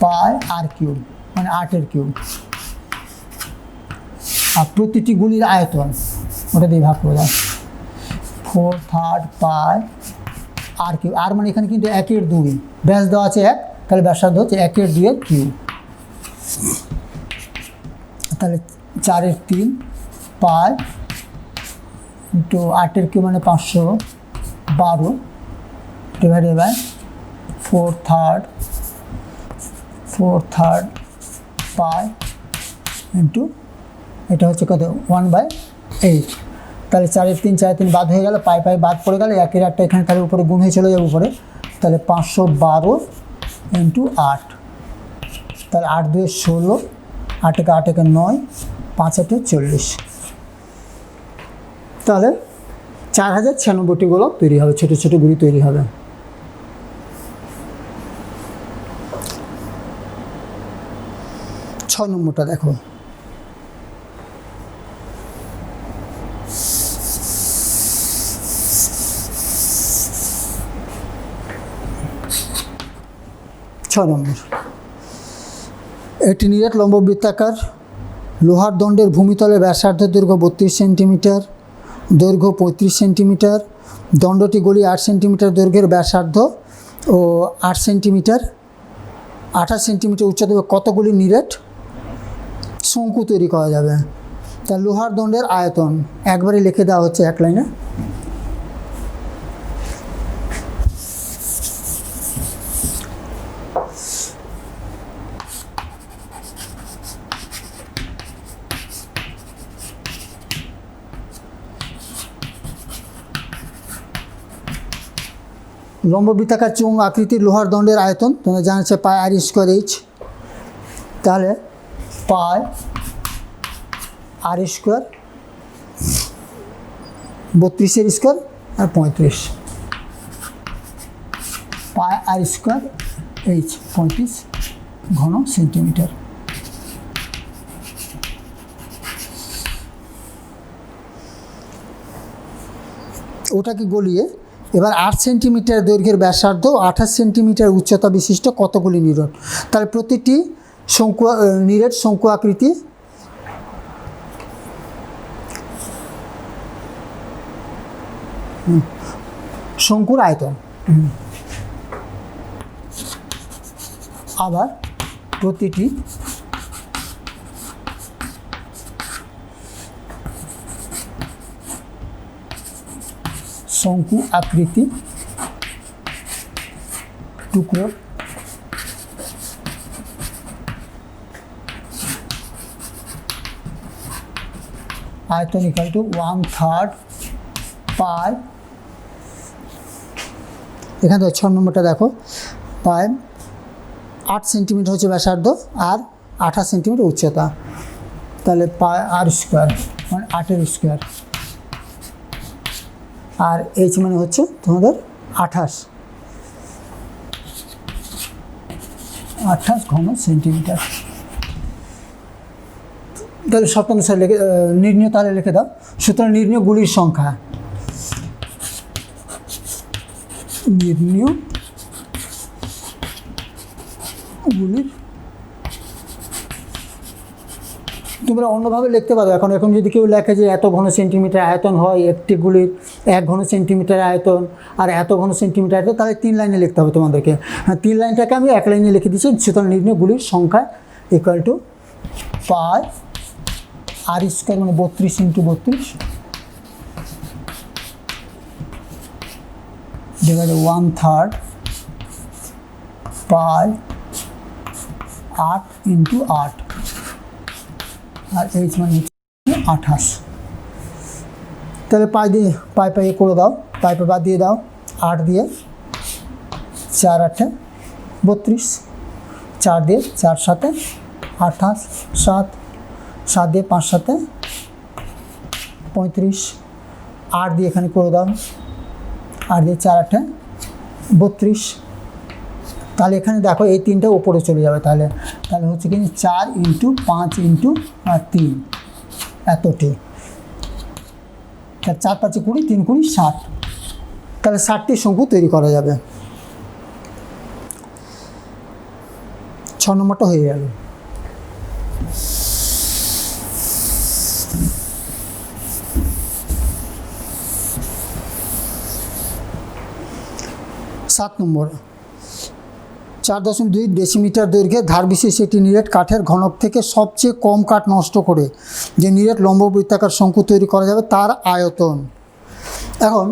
Speaker 2: pi R cube, মানে 8-এর কিউব, আর প্রতিটি গুলির আয়তন ওটা দিয়ে ভাগ করে দাও, 4/3 পাই আর কিউব। আর মানে এখানে কিন্তু 1-এর 2, ব্যাস দেওয়া আছে 1, তাহলে ব্যাসার্ধ হচ্ছে 1-এর 2-এর কিউব, তাহলে 4-এর 3 পাই ইন্টু 8-এর কিউব মানে 512 ডিভাইডেড বাই 4/3 পাই ইন্টু এটা হচ্ছে কত 1/8। তাহলে 4-এর 3 4-এর 3 বাদ হয়ে গেল, পাই বাদ পড়ে গেল, 1-এর 8টা এখানে তাহলে উপরে গুণ হয়ে চলে যাবে উপরে, তাহলে 512 ইন্টু 8, তাহলে 8-2 16, 8-1 9, 5-8 40, তাহলে 4096টি গোলক তৈরি হবে, ছোটো ছোটো গুলি তৈরি হবে। ছয় নম্বরটা দেখো, একটি নিরেট লম্ব বৃত্তাকার লোহার দণ্ডের ভূমিতলের ব্যাসার্ধ দৈর্ঘ্য 32 সেন্টিমিটার, দৈর্ঘ্য 35 সেন্টিমিটার, দণ্ডটি গলি 8 সেন্টিমিটার দৈর্ঘ্যের ব্যাসার্ধ ও 8 সেন্টিমিটার 28 সেন্টিমিটার উচ্চতা কতগুলি নিরেট শঙ্কু তৈরি করা যাবে। তা লোহার দণ্ডের আয়তন একবারে লিখে দেওয়া হচ্ছে এক লাইনে। লম্ববৃত্তাকার চোঙ আকৃতির লোহার দণ্ডের আয়তন তোমরা জানাচ্ছে পাই আর স্কোয়ার এইচ, তাহলে পাই আর স্কোয়ার 32 স্কোয়ার আর 35, পাই আর স্কোয়ার এইচ 35 ঘন সেন্টিমিটার। ওটাকে গলিয়ে এবার 8 সেন্টিমিটার দৈর্ঘ্যের ব্যাসার্ধ 28 সেন্টিমিটার উচ্চতা বিশিষ্ট কতগুলি নিরেট। তাহলে প্রতিটি নিরেট শঙ্কু আকৃতি শঙ্কুর আয়তন, আবার প্রতিটি শঙ্কু আকৃতি টুকরোর আয়তন ইকুয়াল টু 1/3 পাই, এখানে 6 নম্বরটা দেখো, পাই 8 সেন্টিমিটার হচ্ছে ব্যাসার্ধ আর 28 সেন্টিমিটার উচ্চতা, তাহলে পাই আর স্কোয়ার মানে 8 স্কোয়ার, আর এইচ মানে হচ্ছে তোমাদের 28 ঘন সেন্টিমিটার। তাহলে শর্তানুসারে লিখে নির্ণয় তাহলে লিখে দাও। সুতরাং নির্ণয় গুলির সংখ্যা, নির্ণয় গুলির তোমরা অন্যভাবে লিখতে পারো। এখন যদি কেউ লেখে যে এত ঘন সেন্টিমিটার আয়তন হয় একটি গুলির, 1 ঘন সেন্টিমিটার আয়তন আর এত ঘন সেন্টিমিটার আয়তন, তাহলে 3 লাইনে লিখতে হবে তোমাদেরকে। 3 লাইনটাকে আমি 1 লাইনে লিখে দিচ্ছি। সুতরাং নির্ণয় গুলির সংখ্যা equal to pi R square মানে 32 × 32 ডিভাইডেড 1/3 পাই 8 × 8 আর এইচ মানে 28। তাহলে পাই দিয়ে পাই করে দাও, পাই বাদ দিয়ে দাও, 8 দিয়ে 4 × 8 32, 4 দিয়ে 4 × 7 28, 7 দিয়ে 5 × 7 35, 8 দিয়ে এখানে করে দাও, 8 দিয়ে 4 × 8 32। তাহলে এখানে দেখো এই 3টা উপরে চলে যাবে, তাহলে হচ্ছে কি 4 × 5 × 3 এতটি, তাহলে 4 × 5 = 20, 3 × 20 = 60। তাহলে 60টি শঙ্কু তৈরি করা যাবে। 6 নম্বরটা হয়ে গেল। 7 নম্বর, 4.2 ডেসিমিটার দৈর্ঘ্যের ধার বিশিষ্ট একটি নিরেট কাঠের ঘনক থেকে সবচেয়ে কম কাঠ নষ্ট করে যে নিরেট লম্ববৃত্তাকার শঙ্কু তৈরি করা যাবে তার আয়তন। এখন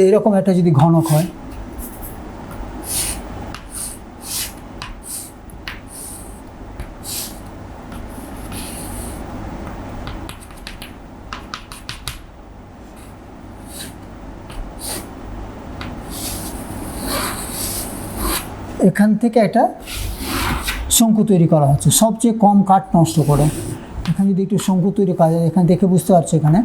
Speaker 2: এরকম একটা যদি ঘনক হয়, এখান থেকে একটা শঙ্কু তৈরি করা হচ্ছে সবচেয়ে কম কাঠ নষ্ট করে। এখানে যদি একটু শঙ্কু তৈরি করা যায়, এখানে দেখে বুঝতে পারছো, এখানে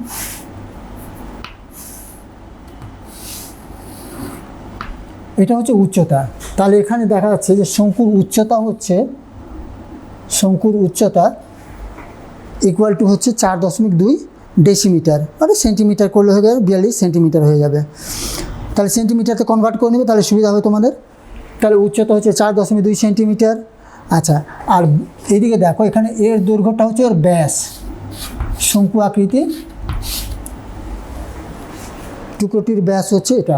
Speaker 2: এটা হচ্ছে উচ্চতা। তাহলে এখানে দেখা যাচ্ছে যে শঙ্কুর উচ্চতা ইকুয়াল টু হচ্ছে 4.2 ডেসিমিটার, মানে সেন্টিমিটার করলে হয়ে যাবে 42 সেন্টিমিটার হয়ে যাবে। তাহলে সেন্টিমিটারতে কনভার্ট করে নেবে, তাহলে সুবিধা হবে তোমাদের। তাহলে উচ্চতা হচ্ছে 4.2 সেন্টিমিটার। আচ্ছা, আর এইদিকে দেখো এখানে এর দৈর্ঘ্যটা হচ্ছে ওর ব্যাস, শঙ্কু আকৃতির টুকরোটির ব্যাস হচ্ছে এটা।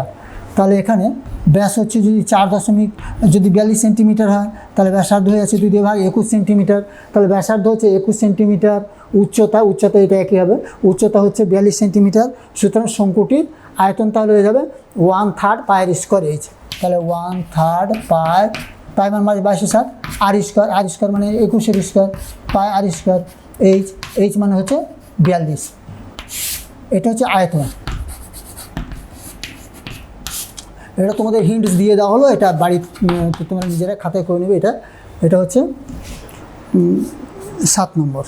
Speaker 2: তাহলে এখানে ব্যাস হচ্ছে যদি 4.42 সেন্টিমিটার হয় তাহলে ব্যাসার্ধ হয়ে আছে 2 দিয়ে ভাগ 21 সেন্টিমিটার, তাহলে ব্যাসার্ধ হচ্ছে 21 সেন্টিমিটার। উচ্চতা এটা একই হবে, উচ্চতা হচ্ছে 42 সেন্টিমিটার। সুতরাং শঙ্কুটির আয়তন তাহলে হয়ে যাবে 1/3 পায়ের স্কোয়ার এইচ। তাহলে 1/3 পাই মান 22/7 আর স্কোয়ার মানে 21-এর স্কোয়ার পাই আর স্কোয়ার এইচ মানে হচ্ছে 42। এটা হচ্ছে আয়তন। এটা তোমাদের হিন্টস দিয়ে দেওয়া হলো, এটা বাড়ি তোমরা নিজেরা খাতায় করে নেবে। এটা হচ্ছে 7 নম্বর।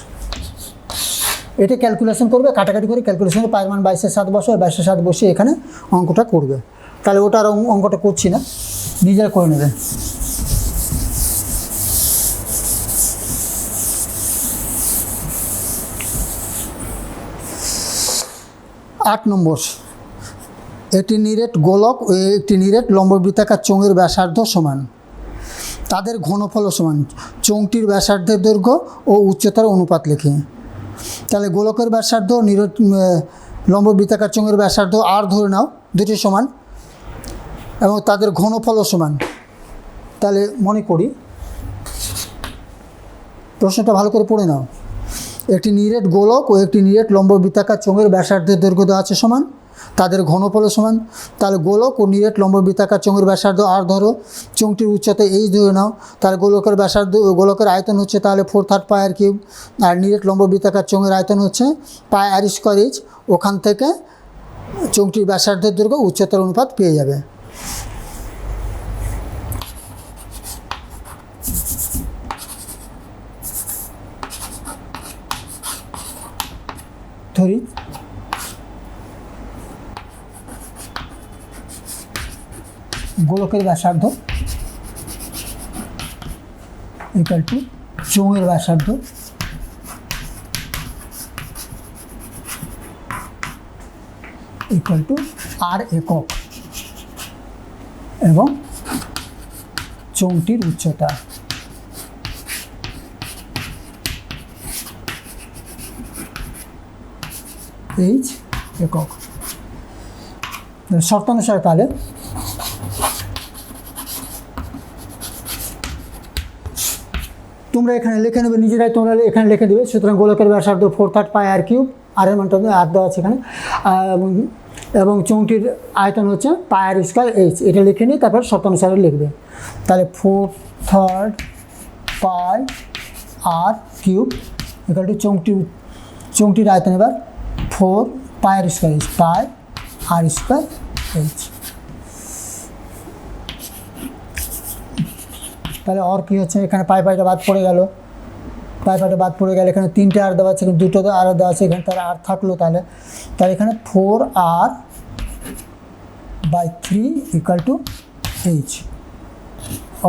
Speaker 2: এটা ক্যালকুলেশন করবে, কাটাকাটি করে ক্যালকুলেশন করে পায়ের মান 22/7 বসে 22/7 বসে এখানে অঙ্কটা করবে। তাহলে ওটা আর অঙ্কটা করছি না, নিজেরা করে নেবে। আট নম্বর, একটি নিরেট গোলক ও একটি নিরেট লম্ববৃত্তাকার চোঙের ব্যাসার্ধ সমান, তাদের ঘনফল সমান, চোঙটির ব্যাসার্ধের দৈর্ঘ্য ও উচ্চতার অনুপাত লিখে। তাহলে গোলকের ব্যাসার্ধ নিরেট লম্ববৃত্তাকার চোঙের ব্যাসার্ধ আর ধরে নাও, দুটি সমান এবং তাদের ঘনফলও সমান। তাহলে মনে করি প্রশ্নটা ভালো করে পড়ে নাও। একটি নিরেট গোলক ও একটি নিরেট লম্ববৃত্তাকার চোঙের ব্যাসার্ধের দৈর্ঘ্য দেওয়া আছে সমান, তাদের ঘনফলও সমান। তাহলে গোলক ও নিরেট লম্ববৃত্তাকার চোঙের ব্যাসার্ধ আর ধরো, চোঙটির উচ্চতা এইচ ধরে নাও। তাহলে গোলকের আয়তন হচ্ছে তাহলে 4/3 পাই আর কিউব, আর নিরেট লম্ববৃত্তাকার চোঙের আয়তন হচ্ছে পাই আর স্কোয়ার এইচ। ওখান থেকে চোঙটির ব্যাসার্ধের দৈর্ঘ্য উচ্চতার অনুপাত পেয়ে যাবে। ধরি গোলকের ব্যাসার্ধ ইকুয়াল টু চোঙের ব্যাসার্ধ ইকুয়াল টু আর একক এবং চোঙটির উচ্চতা এইচ একক। শর্তানুসারে তাহলে তোমরা এখানে লিখে নেবে, নিজেরাই তোমরা এখানে লিখে দেবে। সুতরাং গোলকের ব্যাসার্ধ 4/3 পাই আর কিউব, আর এর মানটা আর দেওয়া আছে এখানে, এবং চোঙটির আয়তন হচ্ছে পাই আর স্কোয়ার এইচ। এটা লিখে নিয়ে তারপর শর্তানুসারে লিখবে। তাহলে 4/3 pi R cube equal to চোঙটির আয়তন এবার 4 পাই আর স্কোয়ার এইচ, পাই আর স্কোয়ার এইচ। তাহলে আর কি হচ্ছে, এখানে পাইটা বাদ পড়ে গেল, পাইটা বাদ পড়ে গেলে এখানে 3টে আর দেওয়া আছে, দুটো আর দেওয়া আছে, এখানে তাহলে আর থাকলো। তাহলে এখানে 4r/3 ইকুয়াল টু এইচ,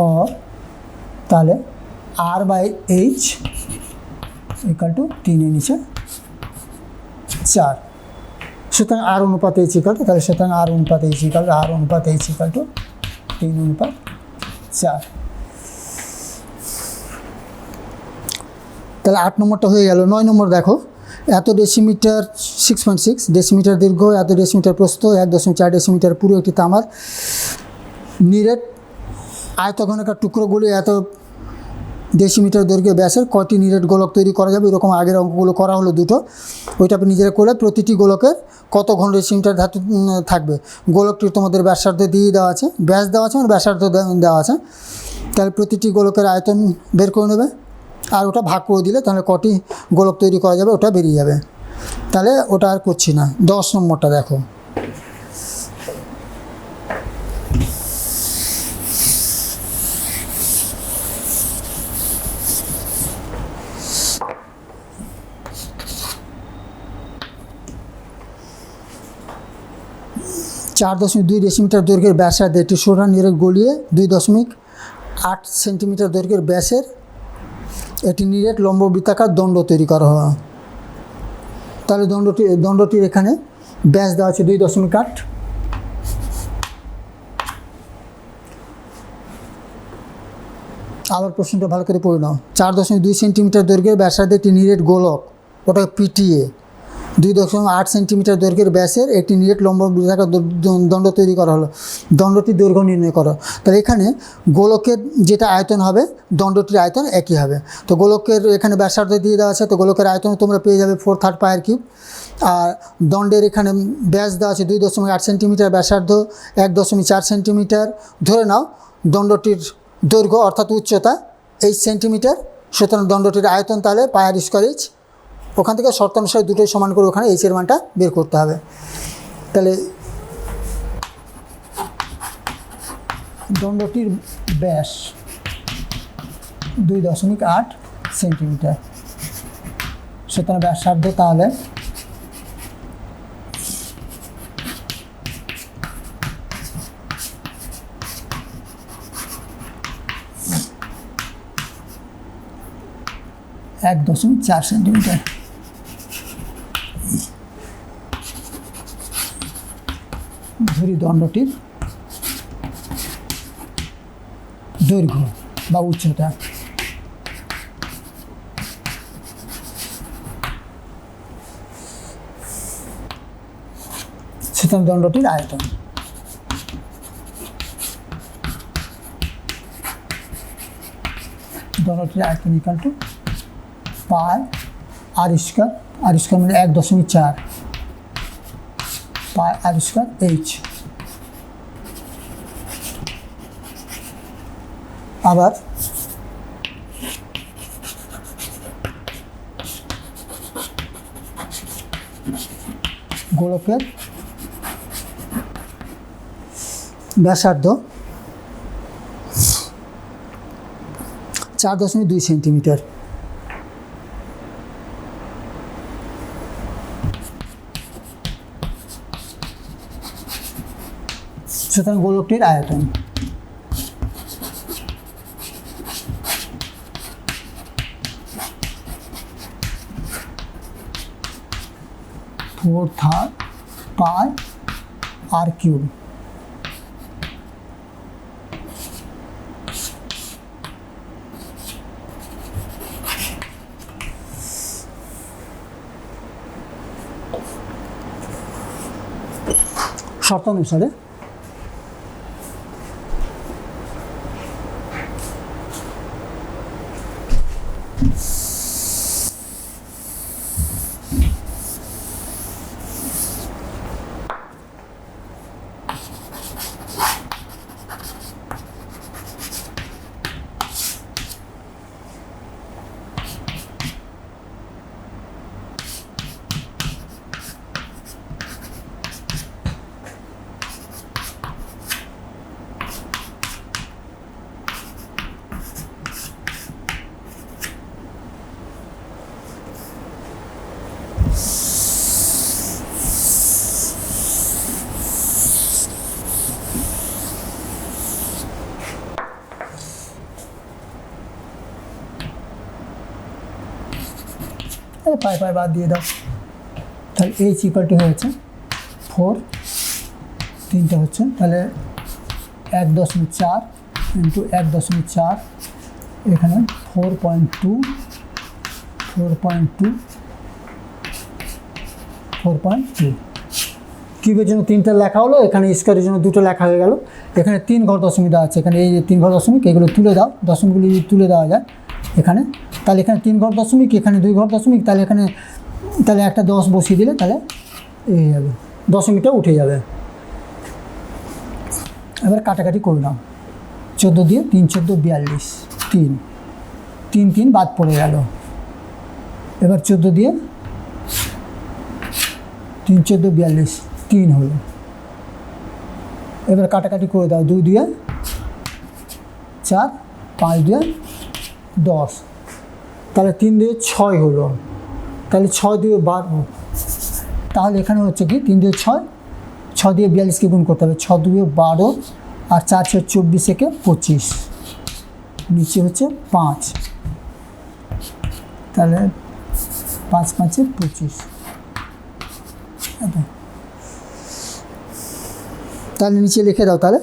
Speaker 2: और তাহলে r/h ইকুয়াল টু 3 এর নিচে 4। সুতরাং আর অনুপাত এইচ ইকুয়াল টু, তাহলে সুতরাং আর অনুপাত এইচ ইকুয়াল টু 3/4। তাহলে 8 নম্বরটা হয়ে গেল। 9 নম্বর দেখো, এত ডেসিমিটার 6.6 ডেসিমিটার দীর্ঘ, এত ডেসিমিটার প্রস্থ, 1.4 ডেসিমিটার পুরো একটি তামার নিরেট আয়তঘনকার টুকরোগুলি এত ডেসিমিটার দৈর্ঘ্য ব্যাসের কয়টি নিরেট গোলক তৈরি করা যাবে। এরকম আগের অঙ্কগুলো করা হলো দুটো, ওইটা আপনি নিজেরা করে প্রতিটি গোলকের কত ঘন ডেসিমিটার ধাতু থাকবে। গোলকটি তোমাদের ব্যাসার্ধ দিয়ে দেওয়া আছে, ব্যাস দেওয়া আছে মানে ব্যাসার্ধ দেওয়া আছে। তাহলে প্রতিটি গোলকের আয়তন বের করে নেবে, আর ওটা ভাগ করে দিলে তাহলে কটি গোলক তৈরি করা যাবে ওটা বেরিয়ে যাবে। তাহলে ওটা আর করছি না। 10 নম্বরটা দেখো, (4.2 ডেসিমিটার দৈর্ঘ্যের ব্যাসার্ধে একটি সোনা নিরেট গলিয়ে 2.8 সেন্টিমিটার দৈর্ঘ্যের ব্যাসের একটি নিরেট লম্ববৃত্তাকার দণ্ড তৈরি করা হয়। তাহলে দণ্ডটির এখানে ব্যাস দেওয়া আছে 2.8। আবার প্রশ্নটা ভালো করে পড়ে নাও। 4.2 সেন্টিমিটার দৈর্ঘ্যের ব্যাসার্ধে একটি নিরেট গোলক, ওটাকে পিটিয়ে 2.8 সেন্টিমিটার দৈর্ঘ্যের ব্যাসের একটি নেট লম্ব বৃত্তাকার দণ্ড তৈরি করা হলো। দণ্ডটির দৈর্ঘ্য নির্ণয় করো। তাহলে এখানে গোলকের যেটা আয়তন হবে দণ্ডটির আয়তন একই হবে। তো গোলকের এখানে ব্যাসার্ধ দিয়ে দেওয়া আছে, তো গোলকের আয়তন তোমরা পেয়ে যাবে 4/3 পায়ের কিউব। আর দণ্ডের এখানে ব্যাস দেওয়া আছে 2.8 সেন্টিমিটার, ব্যাসার্ধ 1.4 সেন্টিমিটার। ধরে নাও দণ্ডটির দৈর্ঘ্য অর্থাৎ উচ্চতা 8 সেন্টিমিটার, সুতরাং দণ্ডটির আয়তন তাহলে পায়ের স্কোয়ার এইচ। ওখান থেকে শর্তানুসারে দুটোই সমান করে ওখানে এইচের মানটা বের করতে হবে। তাহলে দণ্ডটির ব্যাস 2.8 সেন্টিমিটার, সুতরাং ব্যাসার্ধ তাহলে এক 1.4 সেন্টিমিটার। ধরি দণ্ডটির দৈর্ঘ্য বা উচ্চতা। সুতরাং দণ্ডটির আয়তন। দণ্ডটির আয়তন equal to pi R square, R square মানে 1.4 পাই আর স্কোয়ার এইচ। আবার গোলকের ব্যাসার্ধ 4.2 সেন্টিমিটার, সুতরাং গোলকটির আয়তন পাই আর কিউব। শর্তানুসারে পাই পাই বাদ দিয়ে দাও। তাহলে এইচ ইকুয়াল টু হয়েছে 4, তিনটা হচ্ছে তাহলে 1.4 ইন্টু 1.4, এখানে 4.2 কিউবের জন্য 3টা লেখা হলো, এখানে স্কোয়ারের জন্য 2টো লেখা হয়ে গেল। এখানে 3 ঘর দশমিক দেওয়া আছে, এখানে এই যে 3 ঘর দশমিক এগুলো তুলে দাও, দশমিকগুলি তুলে দেওয়া যায় এখানে। তাহলে এখানে 3 ঘর দশমিক, এখানে 2 ঘর দশমিক, তাহলে এখানে তাহলে একটা 10 বসিয়ে দিলে তাহলে এই যাবে, দশমিকটা উঠে যাবে। এবার কাটাকাটি করে নাও, 14 দিয়ে 3 14 42, 3 বাদ পড়ে গেল। এবার 14 দিয়ে 3 14 42, 3 হলো। এবার কাটাকাটি করে দাও, 2 দিয়ে 4, 5 দিয়ে 10, তাহলে 3 দিয়ে 6 হলো। তাহলে 6 দিয়ে 12, তাহলে এখানে হচ্ছে কি 3 দিয়ে 6 দিয়ে 42কে গুণ করতে হবে, 6 দিয়ে 12 আর 4 6 24 একে 25, নিচে হচ্ছে 5, তাহলে 5 5 25। তাহলে নিচে লিখে দাও। তাহলে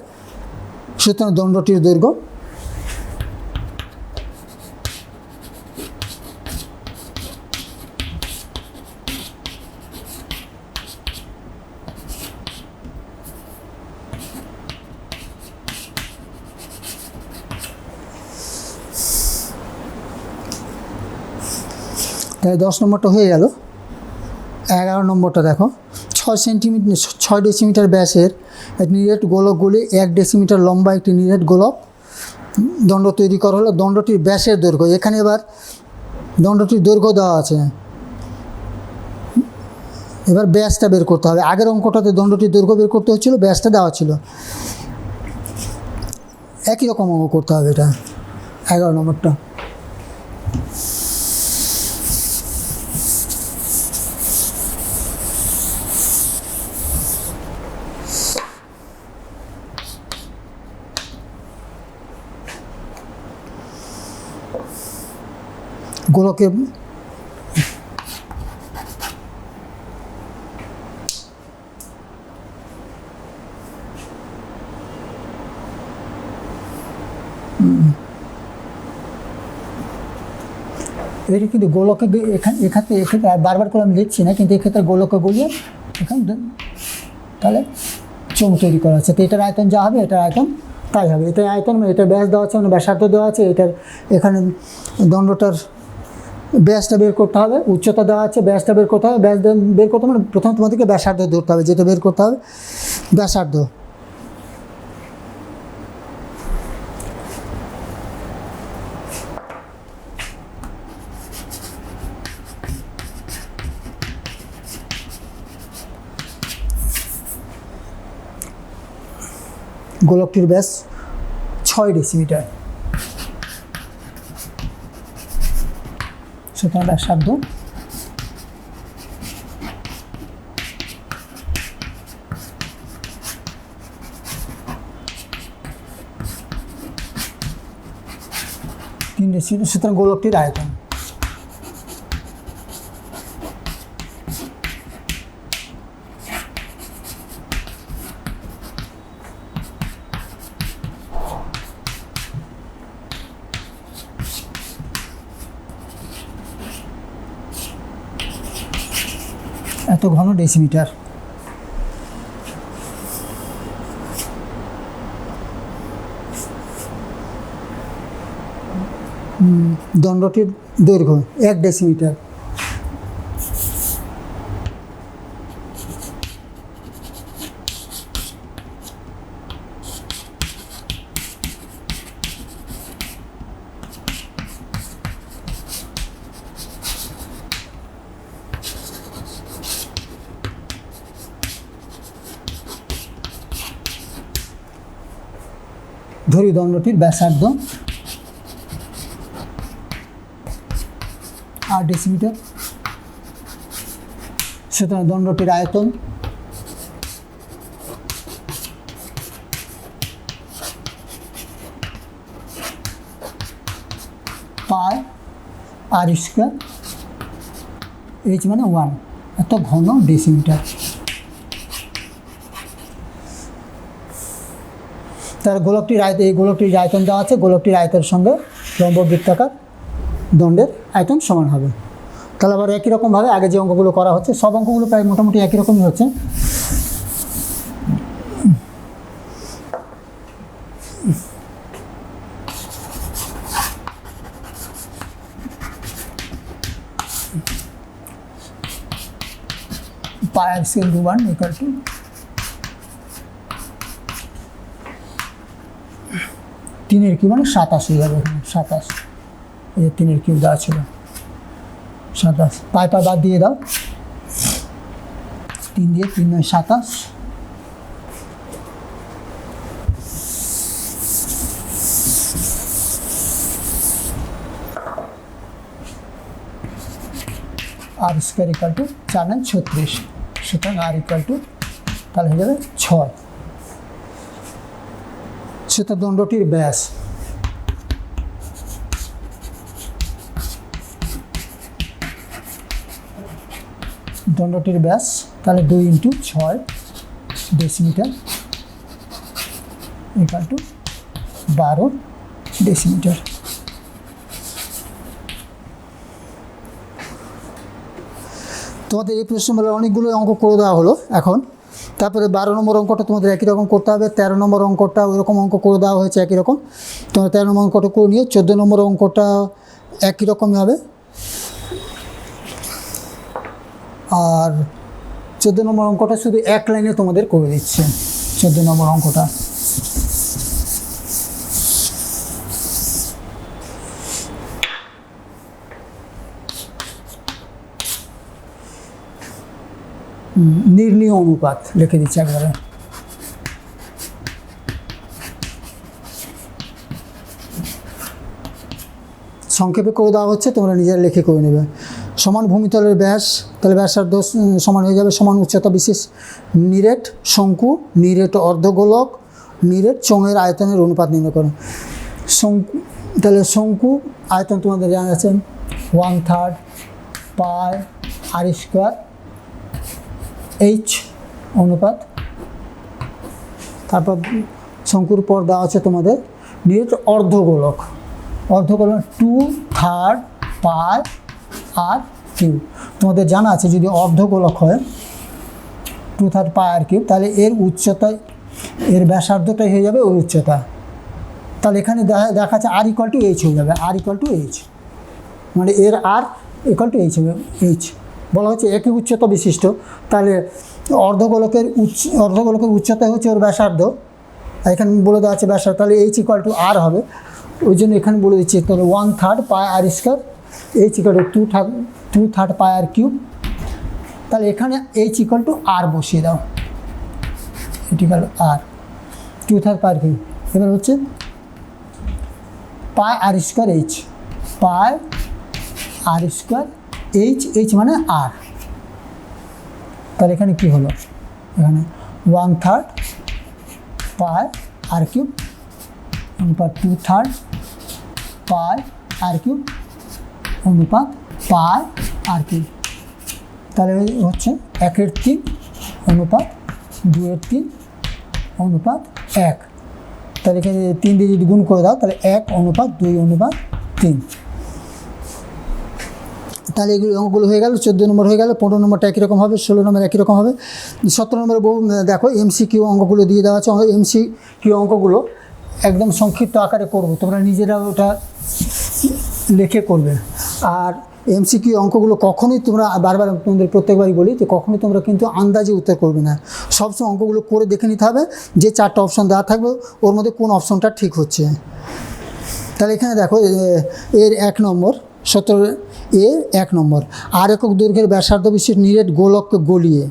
Speaker 2: সুতরাং দণ্ডটির দৈর্ঘ্য তাই 10 নম্বরটা হয়ে গেল। 11 নম্বরটা দেখো, 6 ডেসিমিটার ব্যাসের নিরেট গোলকগুলি 1 ডেসিমিটার লম্বা একটি নিরেট গোলক দণ্ড তৈরি করা হলো। দণ্ডটির ব্যাসের দৈর্ঘ্য, এখানে এবার দণ্ডটির দৈর্ঘ্য দেওয়া আছে, এবার ব্যাসটা বের করতে হবে। আগের অঙ্কটাতে দণ্ডটির দৈর্ঘ্য বের করতে হচ্ছিল, ব্যাসটা দেওয়া ছিল। একই রকম অঙ্ক করতে হবে এটা। 11 নম্বরটা গোলকে এটা কিন্তু গোলকে এখানে বারবার করে আমি লিখছি না, কিন্তু এক্ষেত্রে গোলকে গলিয়ে এখানে তাহলে চোঙ তৈরি করা আছে। তো এটার আয়তন যা হবে এটার আয়তন তাই হবে। এটার আয়তন এটার ব্যাস দেওয়া আছে, মানে ব্যাসার্ধ দেওয়া আছে, এটার এখানে দণ্ডটার ব্যাসটা বের করতে হবে, উচ্চতা দেওয়া আছে, ব্যাসটা বের করতে হবে। ব্যাস বের করতে মানে প্রথমে তোমাদেরকে ব্যাসার্ধ ধরতে হবে, যেটা বের করতে হবে ব্যাসার্ধ। গোলকটির ব্যাস 6 ডেসিমিটার, সুতরাং ব্যাসার্ধ 3 ডেসিমিটার, সুতরাং গোলকটির আয়তন এত ঘন ডেসিমিটার। দণ্ডটির দৈর্ঘ্য 1 ডেসিমিটার, ধরি দণ্ডটির ব্যাসার্ধ 8 ডেসিমিটার, সুতরাং দণ্ডটির আয়তন পাই আর স্কোয়ার, এইচ মানে 1, এত ঘন ডেসিমিটার। তার গোলকটির আয়তন, এই গোলকটির আয়তন দেওয়া আছে, গোলকটির আয়তনের সঙ্গে লম্ব বৃত্তাকার দণ্ডের আয়তন সমান হবে। তাহলে আবার একই রকমভাবে আগে যে অঙ্কগুলো করা হচ্ছে, সব অঙ্কগুলো প্রায় মোটামুটি একই রকমই হচ্ছে। Pi R square 1 equal to 3 cube মানে 27 হয়ে যাবে। এখানে 27, এই যে 3 কিউব দেওয়া ছিল 27, পাই বাদ দিয়ে দাও, 3 দিয়ে 3 9 27, আর স্কোয়ার ইকুয়াল টু 4 9 36, সুতরাং আর ইকুয়াল টু তাহলে হয়ে যাবে 6। সেটা দণ্ডটির ব্যাস তাহলে 2 × 6 ডেসিমিটার ইকুয়াল টু 12 ডেসিমিটার। তোমাদের এই প্রশ্নগুলো অনেকগুলো অঙ্ক করে দেওয়া হলো এখন। তারপরে 12 নম্বর অঙ্কটা তোমাদের একই রকম করতে হবে, 13 নম্বর অঙ্কটা ওই রকম অঙ্ক করে দেওয়া হয়েছে একই রকম। তোমরা 13 নম্বর অঙ্কটা করে নিয়ে 14 নম্বর অঙ্কটা একই রকমই হবে। আর 14 নম্বর অঙ্কটা শুধু এক লাইনে তোমাদের করে দিচ্ছে। 14 নম্বর অঙ্কটা নির্ণীয় অনুপাত লিখে দিচ্ছে একবারে। সংক্ষেপে করে দেওয়া হচ্ছে, তোমরা নিজেরা লিখে করে নেবে। সমান ভূমিতলের ব্যাস, তাহলে ব্যাসার্ধ সমান হয়ে যাবে সমান উচ্চতা বিশেষ নিরেট শঙ্কু, নিরেট অর্ধগোলক, নিরেট চোঙের আয়তনের অনুপাত নির্ণয় করো। শঙ্কু, তাহলে শঙ্কু আয়তন তোমাদের জানা আছে 1/3 পাই আর স্কোয়ার এইচ অনুপাত। তারপর শঙ্কুর পর দেওয়া আছে তোমাদের নিরেট অর্ধগোলক, অর্ধগোলক 2/3 পাই আর কিউ। তোমাদের জানা আছে যদি অর্ধগোলক হয় 2/3 পাই আর কিউ, তাহলে এর উচ্চতা, এর ব্যাসার্ধটাই হয়ে যাবে ওই উচ্চতা। তাহলে এখানে দেখা যাচ্ছে আর ইকুয়াল টু এইচ হয়ে যাবে, আর ইকুয়াল টু এইচ, মানে এর আর ইকুয়াল টু এইচ হবে। এইচ বলা হচ্ছে একই উচ্চতা বিশিষ্ট, তাহলে অর্ধগোলকের উচ্চতা হচ্ছে ওর ব্যাসার্ধ, এখানে বলে দেওয়া আছে ব্যাসার্ধ, তাহলে এইচ ইকুয়াল টু আর হবে। ওই জন্য এখানে বলে দিচ্ছি, তাহলে 1/3 pi R square, H equal to 2/3 pi R cube. তাহলে এখানে এইচ ইকুয়াল টু আর বসিয়ে দাও, H equal to R 2/3 pi R cube. এবার হচ্ছে পাই আর স্কোয়ার এইচ, পাই আর স্কোয়ার এইচ, এইচ মানে আর। তাহলে এখানে কি হলো, এখানে 1/3 পাই আর কিউব অনুপাত 2/3 পাই আর কিউব অনুপাত পাই আর কিউব। তাহলে হচ্ছে 1/3 অনুপাত 2/3 অনুপাত 1। তাহলে এখানে 3 দিয়ে যদি গুণ করে দাও তাহলে 1 অনুপাত 2 অনুপাত 3। তাহলে এগুলো অঙ্কগুলো হয়ে গেল। 14 নম্বর হয়ে গেল, 15 নম্বরটা একই রকম হবে, 16 নম্বর একই রকম হবে। 17 নম্বরে বহু দেখো এমসিকিউ অঙ্কগুলো দিয়ে দেওয়া আছে। এমসিকিউ অঙ্কগুলো একদম সংক্ষিপ্ত আকারে করবো, তোমরা নিজেরা ওটা লিখে করবে। আর এমসিকিউ অঙ্কগুলো কখনোই তোমরা, বারবার তোমাদের প্রত্যেকবারই বলি যে কখনোই তোমরা কিন্তু আন্দাজে উত্তর করবে না, সবসময় অঙ্কগুলো করে দেখে নিতে হবে যে 4টা অপশন দেওয়া থাকবে ওর মধ্যে কোন অপশনটা ঠিক হচ্ছে। তাহলে এখানে দেখো এর 1 নম্বর 17 এর 1 নম্বর, আর একক দৈর্ঘ্যের ব্যাসার্ধ বিশিষ্ট নিরেট গোলককে গলিয়ে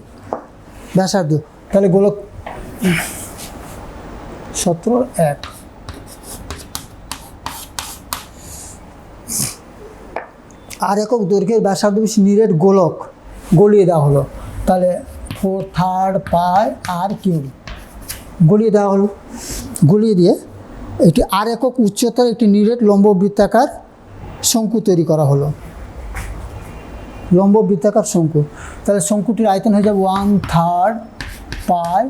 Speaker 2: ব্যাসার্ধ, তাহলে গোলক 17-1 আর একক দৈর্ঘ্যের ব্যাসার্ধ বিশিষ্ট নিরেট গোলক গলিয়ে দেওয়া হলো। তাহলে 4/3 পাই আর কিউব গলিয়ে দেওয়া হলো। গলিয়ে দিয়ে একটি আর একক উচ্চতার একটি নিরেট লম্ব বৃত্তাকার শঙ্কু তৈরি করা হলো, লম্ব বৃত্তাকার শঙ্কু। তাহলে শঙ্কুটির আয়তন হয়ে যাবে 1/3 পাই,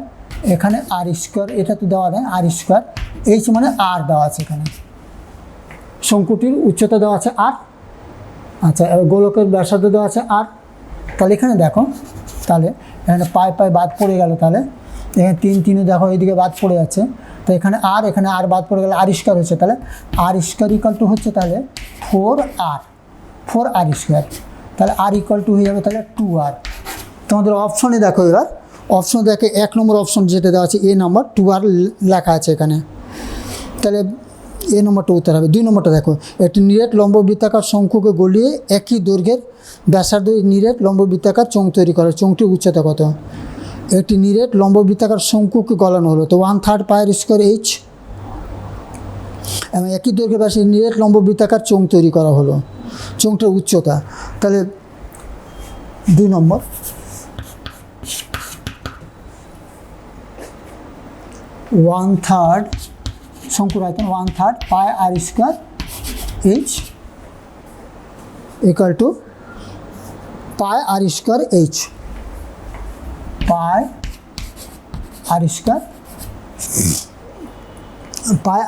Speaker 2: এখানে আর স্কোয়ার, এটা তো দেওয়া নেই আর স্কোয়ার, এইচ মানে আর দেওয়া আছে এখানে। শঙ্কুটির উচ্চতা দেওয়া আছে আর, আচ্ছা গোলকের ব্যাসার্ধ দেওয়া আছে আর। তাহলে এখানে দেখো, তাহলে এখানে পাই পাই বাদ পড়ে গেল, তাহলে এখানে 3 দেখো এইদিকে বাদ পড়ে যাচ্ছে, তো এখানে আর বাদ পড়ে গেলে আর স্কোয়ার হচ্ছে, তাহলে আর স্কোয়ার ইকুয়াল টু হচ্ছে তাহলে 4r স্কোয়ার। তাহলে আর ইকুয়াল টু হয়ে যাবে তাহলে 2r। তোমাদের অপশনে দেখো, এবার অপশন দেখে 1 নম্বর অপশন যেটা দেওয়া আছে এ নম্বর 2r লেখা আছে এখানে, তাহলে এ নম্বরটা উত্তর হবে। 2 নম্বরটা দেখো, একটি নিরেট লম্ব বৃত্তাকার শঙ্কুকে গলিয়ে একই দৈর্ঘ্যের ব্যাসার্ধ নিরেট লম্ব বৃত্তাকার চোঙ তৈরি করে, চোঙটির উচ্চতা কত? একটি নিরেট লম্ব বৃত্তাকার শঙ্কুকে গলানো হলো, তো 1/3 পাই আর স্কোয়ার এইচ, এবং একই দৈর্ঘ্যের ব্যাসে নিরেট লম্ব বৃত্তাকার চোঙ তৈরি করা হলো, চোঙটার উচ্চতা। তাহলে 2 নম্বর 1/3 শঙ্কুর আয়তন 1/3 pi R square H equal to pi R square H, pi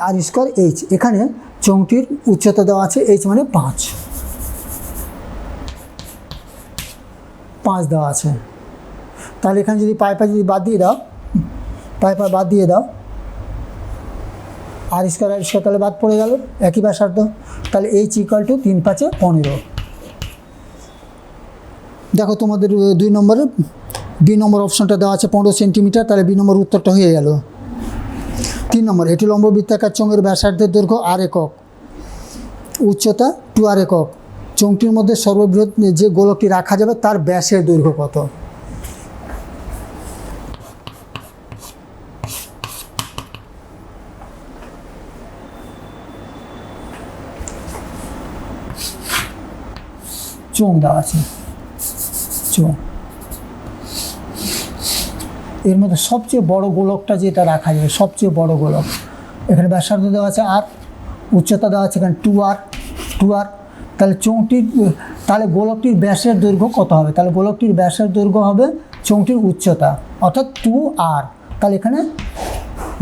Speaker 2: R square H. এখানে চোঙটির উচ্চতা দেওয়া আছে এইচ মানে 5 দেওয়া আছে। তাহলে এখানে যদি পাই যদি বাদ দিয়ে দাও, পাই বাদ দিয়ে দাও, আর স্কোয়ার তাহলে বাদ পড়ে গেল, একই ব্যাসার্ধ, তাহলে এইচ ইকুয়াল টু 3×5 = 15। দেখো তোমাদের 2 নম্বরে বি নম্বর অপশনটা দেওয়া আছে 15 সেন্টিমিটার, তাহলে বি নম্বর উত্তরটা হয়ে গেল। 3 নম্বর, এটি লম্ব বৃত্তাকার চোঙের ব্যাসার্ধের দৈর্ঘ্য আর একক, উচ্চতা 2 আর একক, চোঙটির মধ্যে সর্ববৃহৎ যে গোলকটি রাখা যাবে তার ব্যাসের দৈর্ঘ্য কত? চোঙ দেওয়া আছে, চোঙ, এর মধ্যে সবচেয়ে বড় গোলকটা যেটা রাখা যাবে, সবচেয়ে বড় গোলক, এখানে ব্যাসার্ধ দেওয়া আছে আর, উচ্চতা দেওয়া আছে এখানে 2r, তাহলে চোঙটির, তাহলে গোলকটির ব্যাসের দৈর্ঘ্য কত হবে? তাহলে গোলকটির ব্যাসের দৈর্ঘ্য হবে চোঙটির উচ্চতা অর্থাৎ 2r, তাহলে এখানে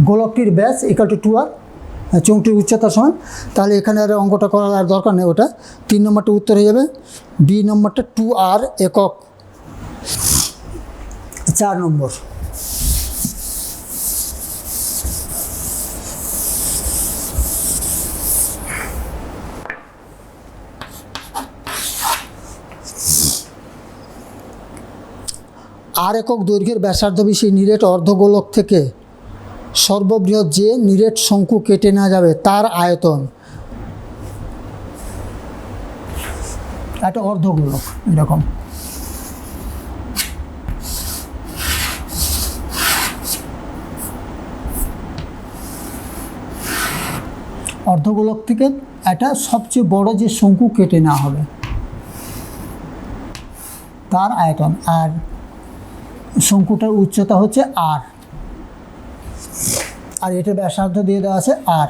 Speaker 2: গোলকটির ব্যাস ইকুয়াল টু 2r, চোঙটির উচ্চতা সমান, তাহলে এখানে আর অঙ্কটা করার আর দরকার নেই, ওটা 3 নম্বরটা উত্তর হয়ে যাবে। বি নম্বরটা 2r একক। 4 নম্বর, আর একক দৈর্ঘ্যের ব্যাসার্ধ বিশিষ্ট নিরেট অর্ধগোলক থেকে সর্ববৃহৎ যে নিরেট শঙ্কু কেটে নেওয়া যাবে তার আয়তন, একটা অর্ধগোলক এরকম, অর্ধগোলক থেকে একটা সবচেয়ে বড় যে শঙ্কু কেটে নেওয়া হবে তার আয়তন, আর শঙ্কুটার উচ্চতা হচ্ছে আর, আর এটা ব্যাসার্ধ দিয়ে দেওয়া আছে আর,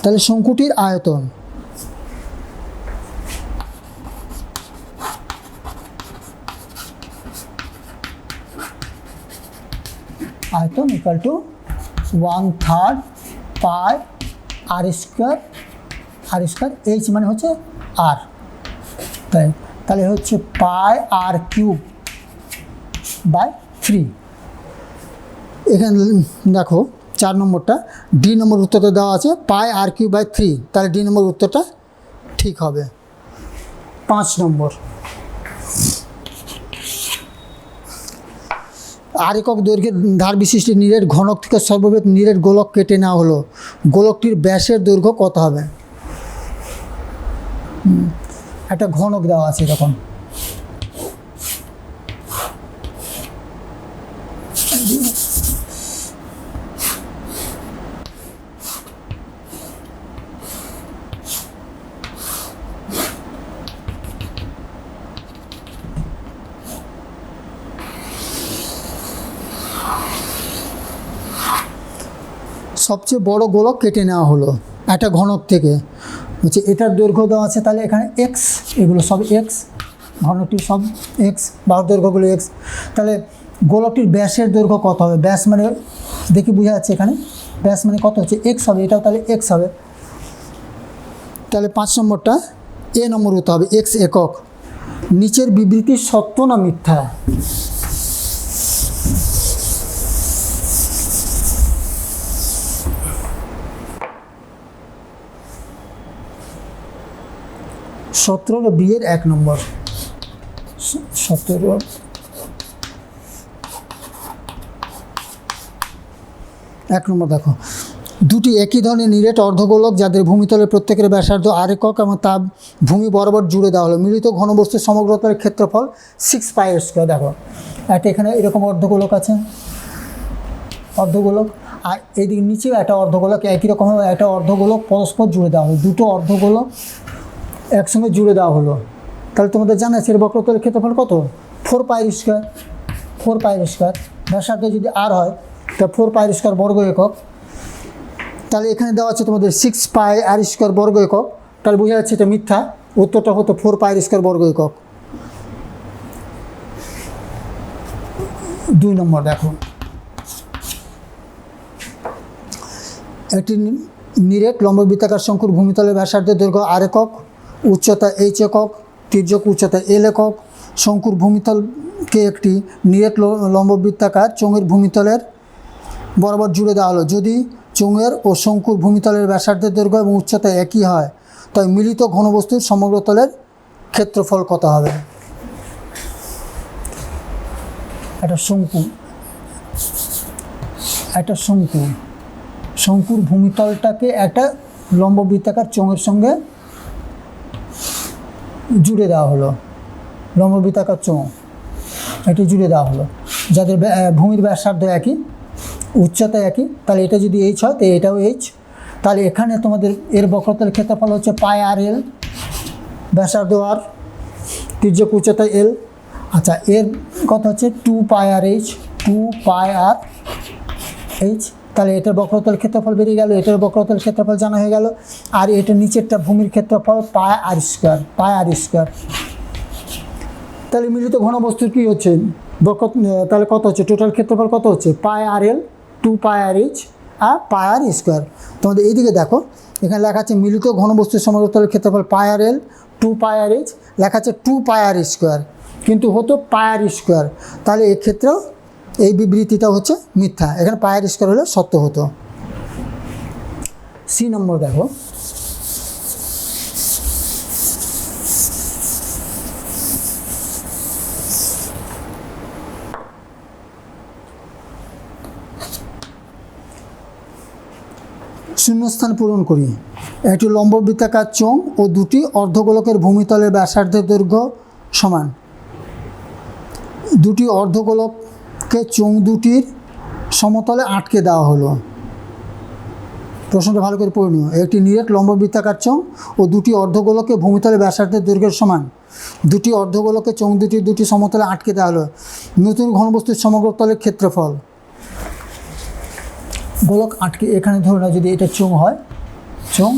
Speaker 2: তাহলে শঙ্কুটির আয়তন equal to 1/3 pi R square, h মানে হচ্ছে আর, তাহলে হচ্ছে পাই আর কিউব বাই 3। এখানে দেখো 4 নম্বরটা, ডি নম্বর উত্তরটা দেওয়া আছে পাই আর কিউব বাই 3, তাহলে ডি নম্বর উত্তরটা ঠিক হবে। 5 নম্বর, আর একক দৈর্ঘ্যের ধার বিশিষ্ট নিরেট ঘনক থেকে সর্ববৃহৎ নিরেট গোলক কেটে নেওয়া হলো, গোলকটির ব্যাসের দৈর্ঘ্য কত হবে? একটা ঘনক দেওয়া আছে এরকম, সবচেয়ে বড় গোলক কেটে নেওয়া হলো একটা ঘনক থেকে, হচ্ছে এটার দৈর্ঘ্য দেওয়া আছে, তাহলে এখানে এক্স, এগুলো সব এক্স, ঘনকটির সব এক্স, বাহুর দৈর্ঘ্যগুলো এক্স, তাহলে গোলকটির ব্যাসের দৈর্ঘ্য কত হবে? ব্যাস মানে দেখি বোঝা যাচ্ছে এখানে, ব্যাস মানে কত হচ্ছে এক্স হবে, এটাও তাহলে এক্স হবে, তাহলে 5 নম্বরটা এ নম্বর হতে হবে এক্স একক। নিচের বিবৃতি সত্য না মিথ্যা? সতেরো বিয়ের 1 নম্বর, 17 1 নম্বর দেখো, দুটি একই ধরনের নিরেট অর্ধগোলক যাদের ভূমিতলের প্রত্যেকের ব্যাসার্ধ আর একক এবং তা ভূমি বরাবর জুড়ে দেওয়া হলো, মিলিত ঘনবস্তুর সমগ্রতার ক্ষেত্রফল 6 পাই স্কোয়ার। দেখো একটা এখানে এরকম অর্ধগোলক আছে, অর্ধগোলক, আর এইদিকে নিচেও একটা অর্ধগোলক একই রকমভাবে একটা অর্ধগোলক পরস্পর জুড়ে দেওয়া হলো, দুটো অর্ধগোলক একসঙ্গে জুড়ে দেওয়া হলো, তাহলে তোমাদের জানা আছে এর বক্রতলের ক্ষেত্রফল কত? 4 পাই স্কোয়ার, 4 পাই স্কোয়ার, ব্যাসার্ধ যদি আর হয় তা 4 পাই স্কোয়ার বর্গ একক, তাহলে এখানে দেওয়া আছে তোমাদের 6 পাই আর স্কোয়ার বর্গ একক, তাহলে বোঝা যাচ্ছে এটা মিথ্যা, উত্তরটা হতো 4 পাই স্কোয়ার বর্গ একক। 2 নম্বর দেখো, একটি নিরেট লম্ববৃত্তাকার শঙ্কুর ভূমিতলের ব্যাসার্ধের দৈর্ঘ্য আর একক, উচ্চতা এইচ একক, তির্যক উচ্চতা এল একক, শঙ্কুর ভূমিতলকে একটি নিরেট লম্ববৃত্তাকার চোঙের ভূমিতলের বরাবর জুড়ে দেওয়া হলো, যদি চোঙের ও শঙ্কুর ভূমিতলের ব্যাসার্ধের দৈর্ঘ্য এবং উচ্চতা একই হয় তবে মিলিত ঘনবস্তুর সমগ্র তলের ক্ষেত্রফল কত হবে? একটা শঙ্কুর ভূমিতলটাকে একটা লম্ব বৃত্তাকার চোঙের সঙ্গে জুড়ে দেওয়া হলো, লম্ব বৃত্তাকার চোঙ এটি জুড়ে দেওয়া হলো, যাদের ভূমির ব্যাসার্ধ একই, উচ্চতা একই। তাহলে এটা যদি এইচ হয় তো এটাও এইচ। তাহলে এখানে তোমাদের এর বক্রতলের ক্ষেত্রফল হচ্ছে পাই আর এল, ব্যাসার্ধ আর, তির্যক উচ্চতা এল। আচ্ছা, এর কত হচ্ছে 2 pi R H, 2 pi R H. তাহলে এটার বক্রতলের ক্ষেত্রফল বেরিয়ে গেল, এটার বক্রতলের ক্ষেত্রফল জানা হয়ে গেল। আর এটার নিচেরটা ভূমির ক্ষেত্রফল পাই আর স্কোয়ার। তাহলে মিলিত ঘনবস্তুর কী হচ্ছে তাহলে কত হচ্ছে টোটাল ক্ষেত্রফল কত হচ্ছে? পাই আর এল, 2 পাই আর এইচ আর পাই আর স্কোয়ার। তোমাদের এইদিকে দেখো, এখানে লেখা আছে মিলিত ঘনবস্তুর সমগ্রতলের ক্ষেত্রফল পাই আর এল, 2 পাই আর এইচ, লেখা আছে 2 পাই আর স্কোয়ার, কিন্তু হতো পাই আর স্কোয়ার। তাহলে এক্ষেত্রেও এই বিবৃতিটা হচ্ছে মিথ্যা, এখানে পাই আর স্কোয়ার হলে সত্য হতো। সি নম্বর দেখো, শূন্যস্থান পূরণ করি। একটি লম্ব বৃত্তাকার চোঙ ও দুটি অর্ধগোলকের ভূমিতলের ব্যাসার্ধের দৈর্ঘ্য সমান। দুটি অর্ধগোলককে চোঙ দুটির সমতলে আটকে দেওয়া হলো। প্রশ্নটা ভালো করে পড়ে নিও। একটি নিরেট লম্ব বৃত্তাকার চোঙ ও দুটি অর্ধগোলকে ভূমিতলের ব্যাসার্ধের দৈর্ঘ্যের সমান। দুটি অর্ধগোলকে চোঙ দুটি সমতলে আটকে দেওয়া হলো। নতুন ঘনবস্তুর সমগ্র তলের ক্ষেত্রফল। গোলক আটকে, এখানে ধরো না, যদি এটা চোঙ হয়, চোঙ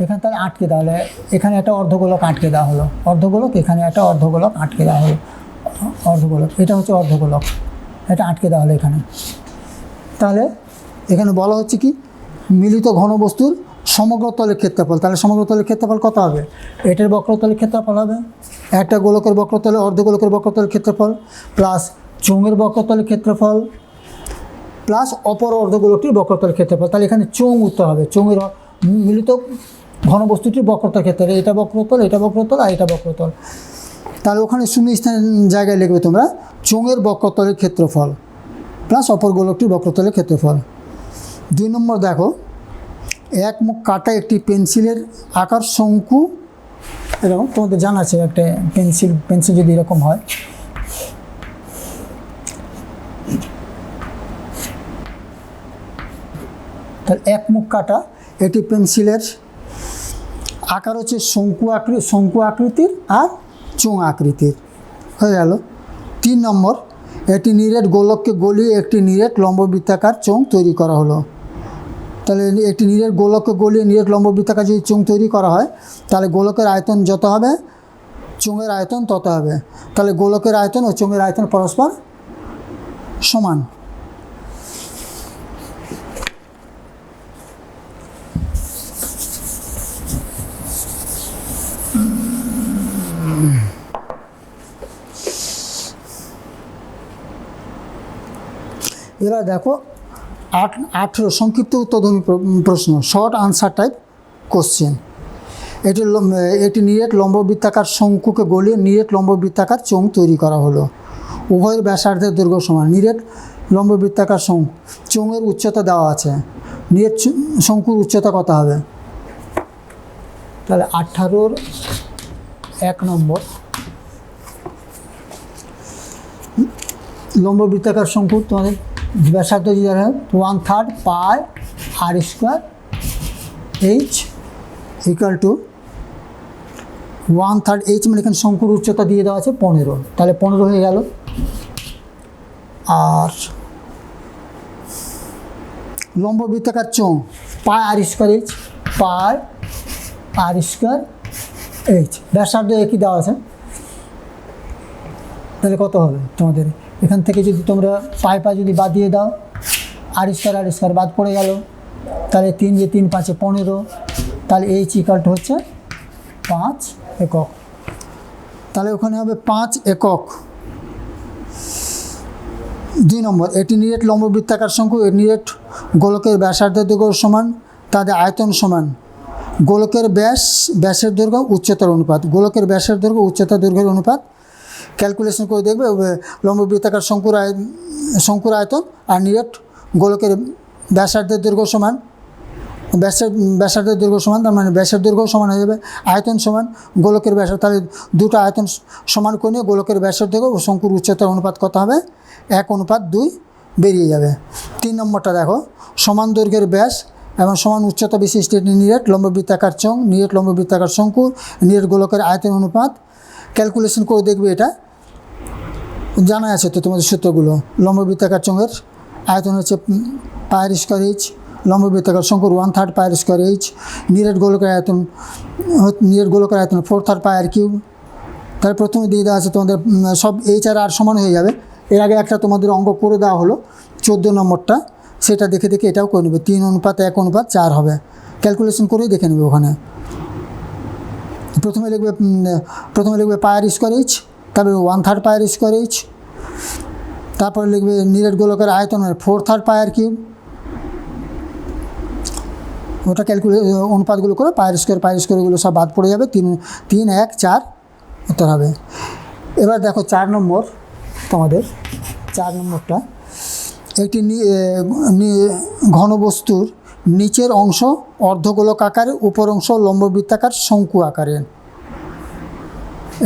Speaker 2: এখানে তাহলে আটকে দেওয়া হলো, এখানে একটা অর্ধগোলক আটকে দেওয়া হলো, অর্ধগোলক, এখানে একটা অর্ধগোলক আটকে দেওয়া হলো, অর্ধগোলক, এটা হচ্ছে অর্ধগোলক, এটা আটকে দেওয়া হলো এখানে। তাহলে এখানে বলা হচ্ছে কি মিলিত ঘনবস্তুর সমগ্র তলের ক্ষেত্রফল। তাহলে সমগ্র তলের ক্ষেত্রফল কত হবে? এটার বক্রতলের ক্ষেত্রফল হবে একটা গোলকের বক্রতলে অর্ধগোলকের বক্রতলের ক্ষেত্রফল প্লাস চোঙের বক্রতলের ক্ষেত্রফল প্লাস অপর অর্ধগোলকটির বক্রতলের ক্ষেত্রফল। তাহলে এখানে চোঙ উত্তর হবে, চোঙের মিলিত ঘনবস্তুটির বক্রতার ক্ষেত্রে এটা বক্রতল, এটা বক্রতল আর এটা বক্রতল। তাহলে ওখানে শূন্য স্থানের জায়গায় লিখবে তোমরা চোঙের বক্রতলের ক্ষেত্রফল প্লাস অপর গোলকটির বক্রতলের ক্ষেত্রফল। 2 নম্বর দেখো, এক মুখ কাটা একটি পেন্সিলের আকার শঙ্কু, এরকম তোমাদের জানা আছে একটা পেন্সিল যদি এরকম হয়, তাহলে এক মুখ কাটা একটি পেন্সিলের আকার হচ্ছে শঙ্কু আকৃতির আর চোঙ আকৃতির, হয়ে গেল। 3 নম্বর, একটি নিরেট গোলককে গলিয়ে একটি নিরেট লম্ব বৃত্তাকার চোঙ তৈরি করা হলো। তাহলে একটি নিরেট গোলককে গলিয়ে নিরেট লম্ব বৃত্তাকার যদি চোঙ তৈরি করা হয়, তাহলে গোলকের আয়তন যত হবে চোঙের আয়তন তত হবে। তাহলে গোলকের আয়তন ও চোঙের আয়তন পরস্পর সমান। এবার দেখো 18 সংক্ষিপ্ত উত্তরধর্মী প্রশ্ন, শর্ট আনসার টাইপ কোশ্চেন। এটি নিরেট লম্ব বৃত্তাকার শঙ্কুকে গলিয়ে নিরেট লম্ব বৃত্তাকার চোঙ তৈরি করা হলো। উভয়ের ব্যাসার্ধের দৈর্ঘ্য সমান। নিরেট লম্ব বৃত্তাকার শঙ্কু, চোঙের উচ্চতা দেওয়া আছে, নিরেট শঙ্কুর উচ্চতা কত হবে? তাহলে 18-র 1 নম্বর, লম্ব বৃত্তাকার শঙ্কু তোমাদের ব্যাসার্ধ যদি 1/3 pi R square H equal to 1/3 H, মানে এখানে শঙ্কুর উচ্চতা দিয়ে দেওয়া আছে 15, তাহলে 15 হয়ে গেল। আর লম্ব বৃত্তাকার চোঙ পাই আর স্কোয়ার এইচ, পাই আর স্কোয়ার এইচ, ব্যাসার্ধ একই দেওয়া আছে, তাহলে কত হবে তোমাদের? এখান থেকে যদি তোমরা পাই যদি বাদ দিয়ে দাও, আর স্কোয়ার বাদ পড়ে গেল, তাহলে 3 × 3 = 15, তাহলে এইচ ইকুয়াল টু হচ্ছে 5 একক। তাহলে ওখানে হবে 5 একক। 2 নম্বর, এটি নিরেট লম্ব বৃত্তাকার শঙ্কু, নিরেট গোলকের ব্যাসার্ধের দৈর্ঘ্য সমান, তাদের আয়তন সমান। গোলকের ব্যাসের দৈর্ঘ্য উচ্চতার অনুপাত, গোলকের ব্যাসের দৈর্ঘ্য উচ্চতা দৈর্ঘ্যের অনুপাত ক্যালকুলেশন করে দেখবে। লম্ব বৃত্তাকার শঙ্কুর আয়তন আর নিরেট গোলকের ব্যাসার্ধের দৈর্ঘ্য সমান, ব্যাসার্ধের দৈর্ঘ্য সমান, তার মানে ব্যাসের দৈর্ঘ্য সমান হয়ে যাবে, আয়তন সমান গোলকের ব্যাস, তাহলে দুটো আয়তন সমান করে নিয়ে গোলকের ব্যাসের দৈর্ঘ্য ও শঙ্কুর উচ্চতার অনুপাত কত হবে, 1:2 বেরিয়ে যাবে। 3 নম্বরটা দেখো, সমান দৈর্ঘ্যের ব্যাস এবং সমান উচ্চতা বিশিষ্ট নিরেট লম্ববৃত্তাকার নিরেট লম্ববৃত্তাকার শঙ্কু নিরেট গোলকের আয়তন অনুপাত ক্যালকুলেশন করে দেখবে। এটা জানা আছে তো তোমাদের সূত্রগুলো। লম্ববৃত্তাকার চোঙের আয়তন হচ্ছে পায়ের স্কোয়ার এইচ, লম্ববৃত্তাকার শঙ্কুর 1/3 পায়ের স্কোয়ার এইচ, নিরেট গোলকের আয়তন 4/3 পায়ের কিউব। তাহলে প্রথমে দিয়ে দেওয়া আছে তোমাদের সব এইচ আর আর সমান হয়ে যাবে। এর আগে একটা তোমাদের অঙ্ক করে দেওয়া হলো 14 নম্বরটা, সেটা দেখে দেখে এটাও করে নেবে। 3:1:4 হবে, ক্যালকুলেশন করেই দেখে নেবে ওখানে। প্রথমে লিখবে পায়ের স্কোয়ার এইচ, তারপরে 1/3 পায়ের স্কোয়ার এইচ, তারপরে লিখবে নিরেট গোলকের আয়তন 4/3 পায়ের কিউব। ওটা অনুপাতগুলো করে পায়ের স্কোয়ারগুলো সব বাদ পড়ে যাবে। 3, 1, 4 উত্তর হবে। এবার দেখো 4 নম্বর, তোমাদের 4 নম্বরটা, একটি ঘনবস্তুর নিচের অংশ অর্ধগোলক আকারে, উপর অংশ লম্ববৃত্তাকার শঙ্কু আকারের।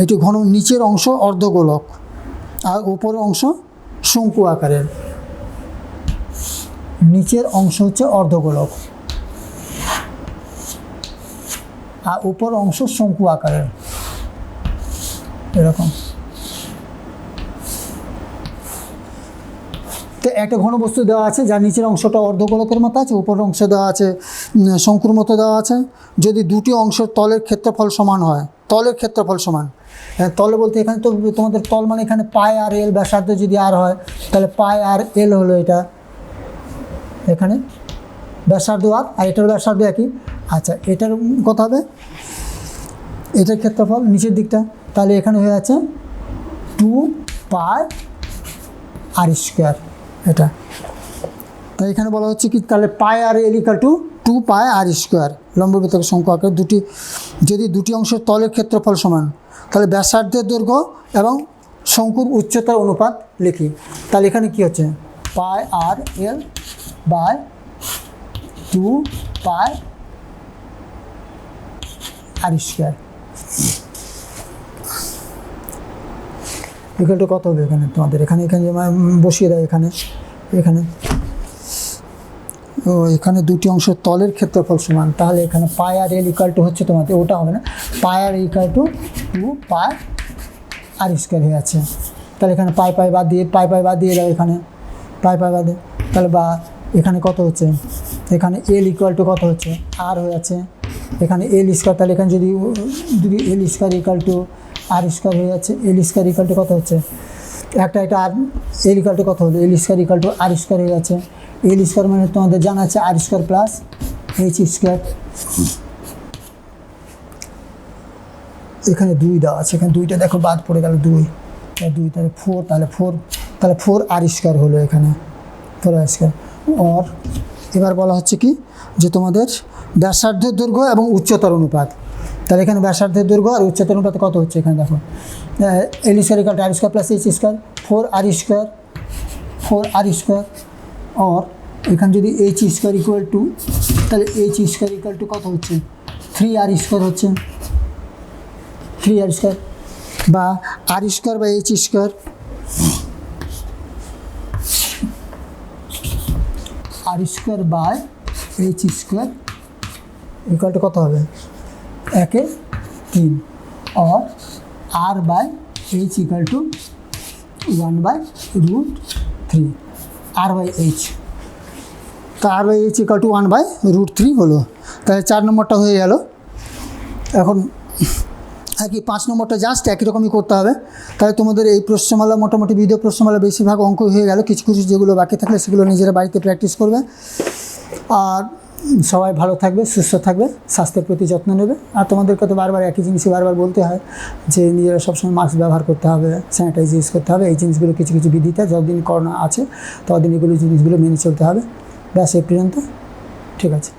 Speaker 2: এটি নিচের অংশ অর্ধগোলক আর উপর অংশ শঙ্কু আকারের। নিচের অংশ হচ্ছে অর্ধগোলক আর উপর অংশ শঙ্কু আকারের, এরকম। তো একটা ঘনবস্তু দেওয়া আছে যার নিচের অংশটা অর্ধগোলকের মতো আছে, উপর অংশ দেওয়া আছে শঙ্কুর মতো দেওয়া আছে। যদি দুটি অংশের তলের ক্ষেত্রফল সমান হয়, তলের ক্ষেত্রফল সমান, তলে বলতে এখানে তো তোমাদের তল মানে এখানে পাই আর এল, ব্যাসার্ধ যদি আর হয় তাহলে পাই আর এল হলো এটা, এখানে ব্যাসার্ধ আর এটার ব্যাসার্ধ একই। আচ্ছা, এটার কত হবে, এটার ক্ষেত্রফল নিচের দিকটা, তাহলে এখানে হয়ে আছে 2 পাই আর স্কোয়ার এটা। তাই এখানে বলা হচ্ছে কি, তাহলে pi R L equal to 2 pi R square লম্ববৃত্তাকার শঙ্কু আকার। যদি দুটি অংশের তলের ক্ষেত্রফল সমান, তাহলে ব্যাসার্ধের দৈর্ঘ্য এবং শঙ্কুর উচ্চতার অনুপাত লিখি। তাহলে এখানে কি হচ্ছে, pi R L by 2 pi R square equal to কত হবে এখানে তোমাদের, এখানে বসিয়ে দেয় এখানে দুটি অংশের তলের ক্ষেত্রফল সমান, তাহলে এখানে পাই আর এল ইকুয়াল টু হচ্ছে তোমাদের, ওটা হবে না, pi R equal to 2 pi R square হয়ে আছে। তাহলে এখানে পাই বাদ দিয়ে দাও, এখানে পাই বাদ দিয়ে, তাহলে বা এখানে কত হচ্ছে, এখানে এল ইকুয়াল টু কত হচ্ছে, আর হয়ে আছে, এখানে এল স্কোয়ার, তাহলে এখানে যদি L square equal to R square হয়ে যাচ্ছে, এল স্কোয়ার ইকুয়াল টু কত হচ্ছে, একটা আর এল ইকুয়াল টু কত হলো, L square equal to R square হয়ে যাচ্ছে। এল স্কোয়ার মানে তোমাদের জানা আছে R square plus H square. এখানে 2 দেওয়া আছে, এখানে 2টা দেখো বাদ পড়ে গেল, 2 তাহলে 4, তাহলে 4 আর স্কোয়ার হলো এখানে, 4 আর স্কোয়ার। আর এবার বলা হচ্ছে কি, যে তোমাদের ব্যাসার্ধের দৈর্ঘ্য এবং উচ্চতার অনুপাত। তাহলে এখানে ব্যাসার্ধের দৈর্ঘ্য আর উচ্চতার অনুপাত কত হচ্ছে, এখানে দেখো L square equal to R square plus H square, 4 R square. আর এখানে যদি এইচ স্কোয়ার ইকুয়াল টু, তাহলে এইচ স্কোয়ার ইকুয়াল টু কত হচ্ছে, 3 আর স্কোয়ার হচ্ছে, 3 আর স্কোয়ার বা আর স্কোয়ার বা H square, R square by H square equal to কত হবে, 1/3। R by H equal to 1/√3, R by H, তো R by H equal to 1/√3 হলো। তাহলে 4 নম্বরটা হয়ে গেল। এখন একই 5 নম্বরটা জাস্ট একই রকমই করতে হবে। তাহলে তোমাদের এই প্রশ্নমালা, মোটামুটি ভিডিও প্রশ্নমালা বেশিরভাগ অঙ্ক হয়ে গেল। কিছু যেগুলো বাকি থাকলে সেগুলো নিজেরা বাড়িতে প্র্যাকটিস করবে। আর সবাই ভালো থাকবে, সুস্থ থাকবে, স্বাস্থ্যের প্রতি যত্ন নেবে। আর তোমাদেরকে তো বারবার একই জিনিসই বারবার বলতে হয় যে নিজেরা সবসময় মাস্ক ব্যবহার করতে হবে, স্যানিটাইজ ইউজ করতে হবে। এই জিনিসগুলো কিছু বিধিতে যতদিন করোনা আছে ততদিন এগুলো জিনিসগুলো মেনে চলতে হবে। ব্যাস এই পর্যন্ত, ঠিক আছে।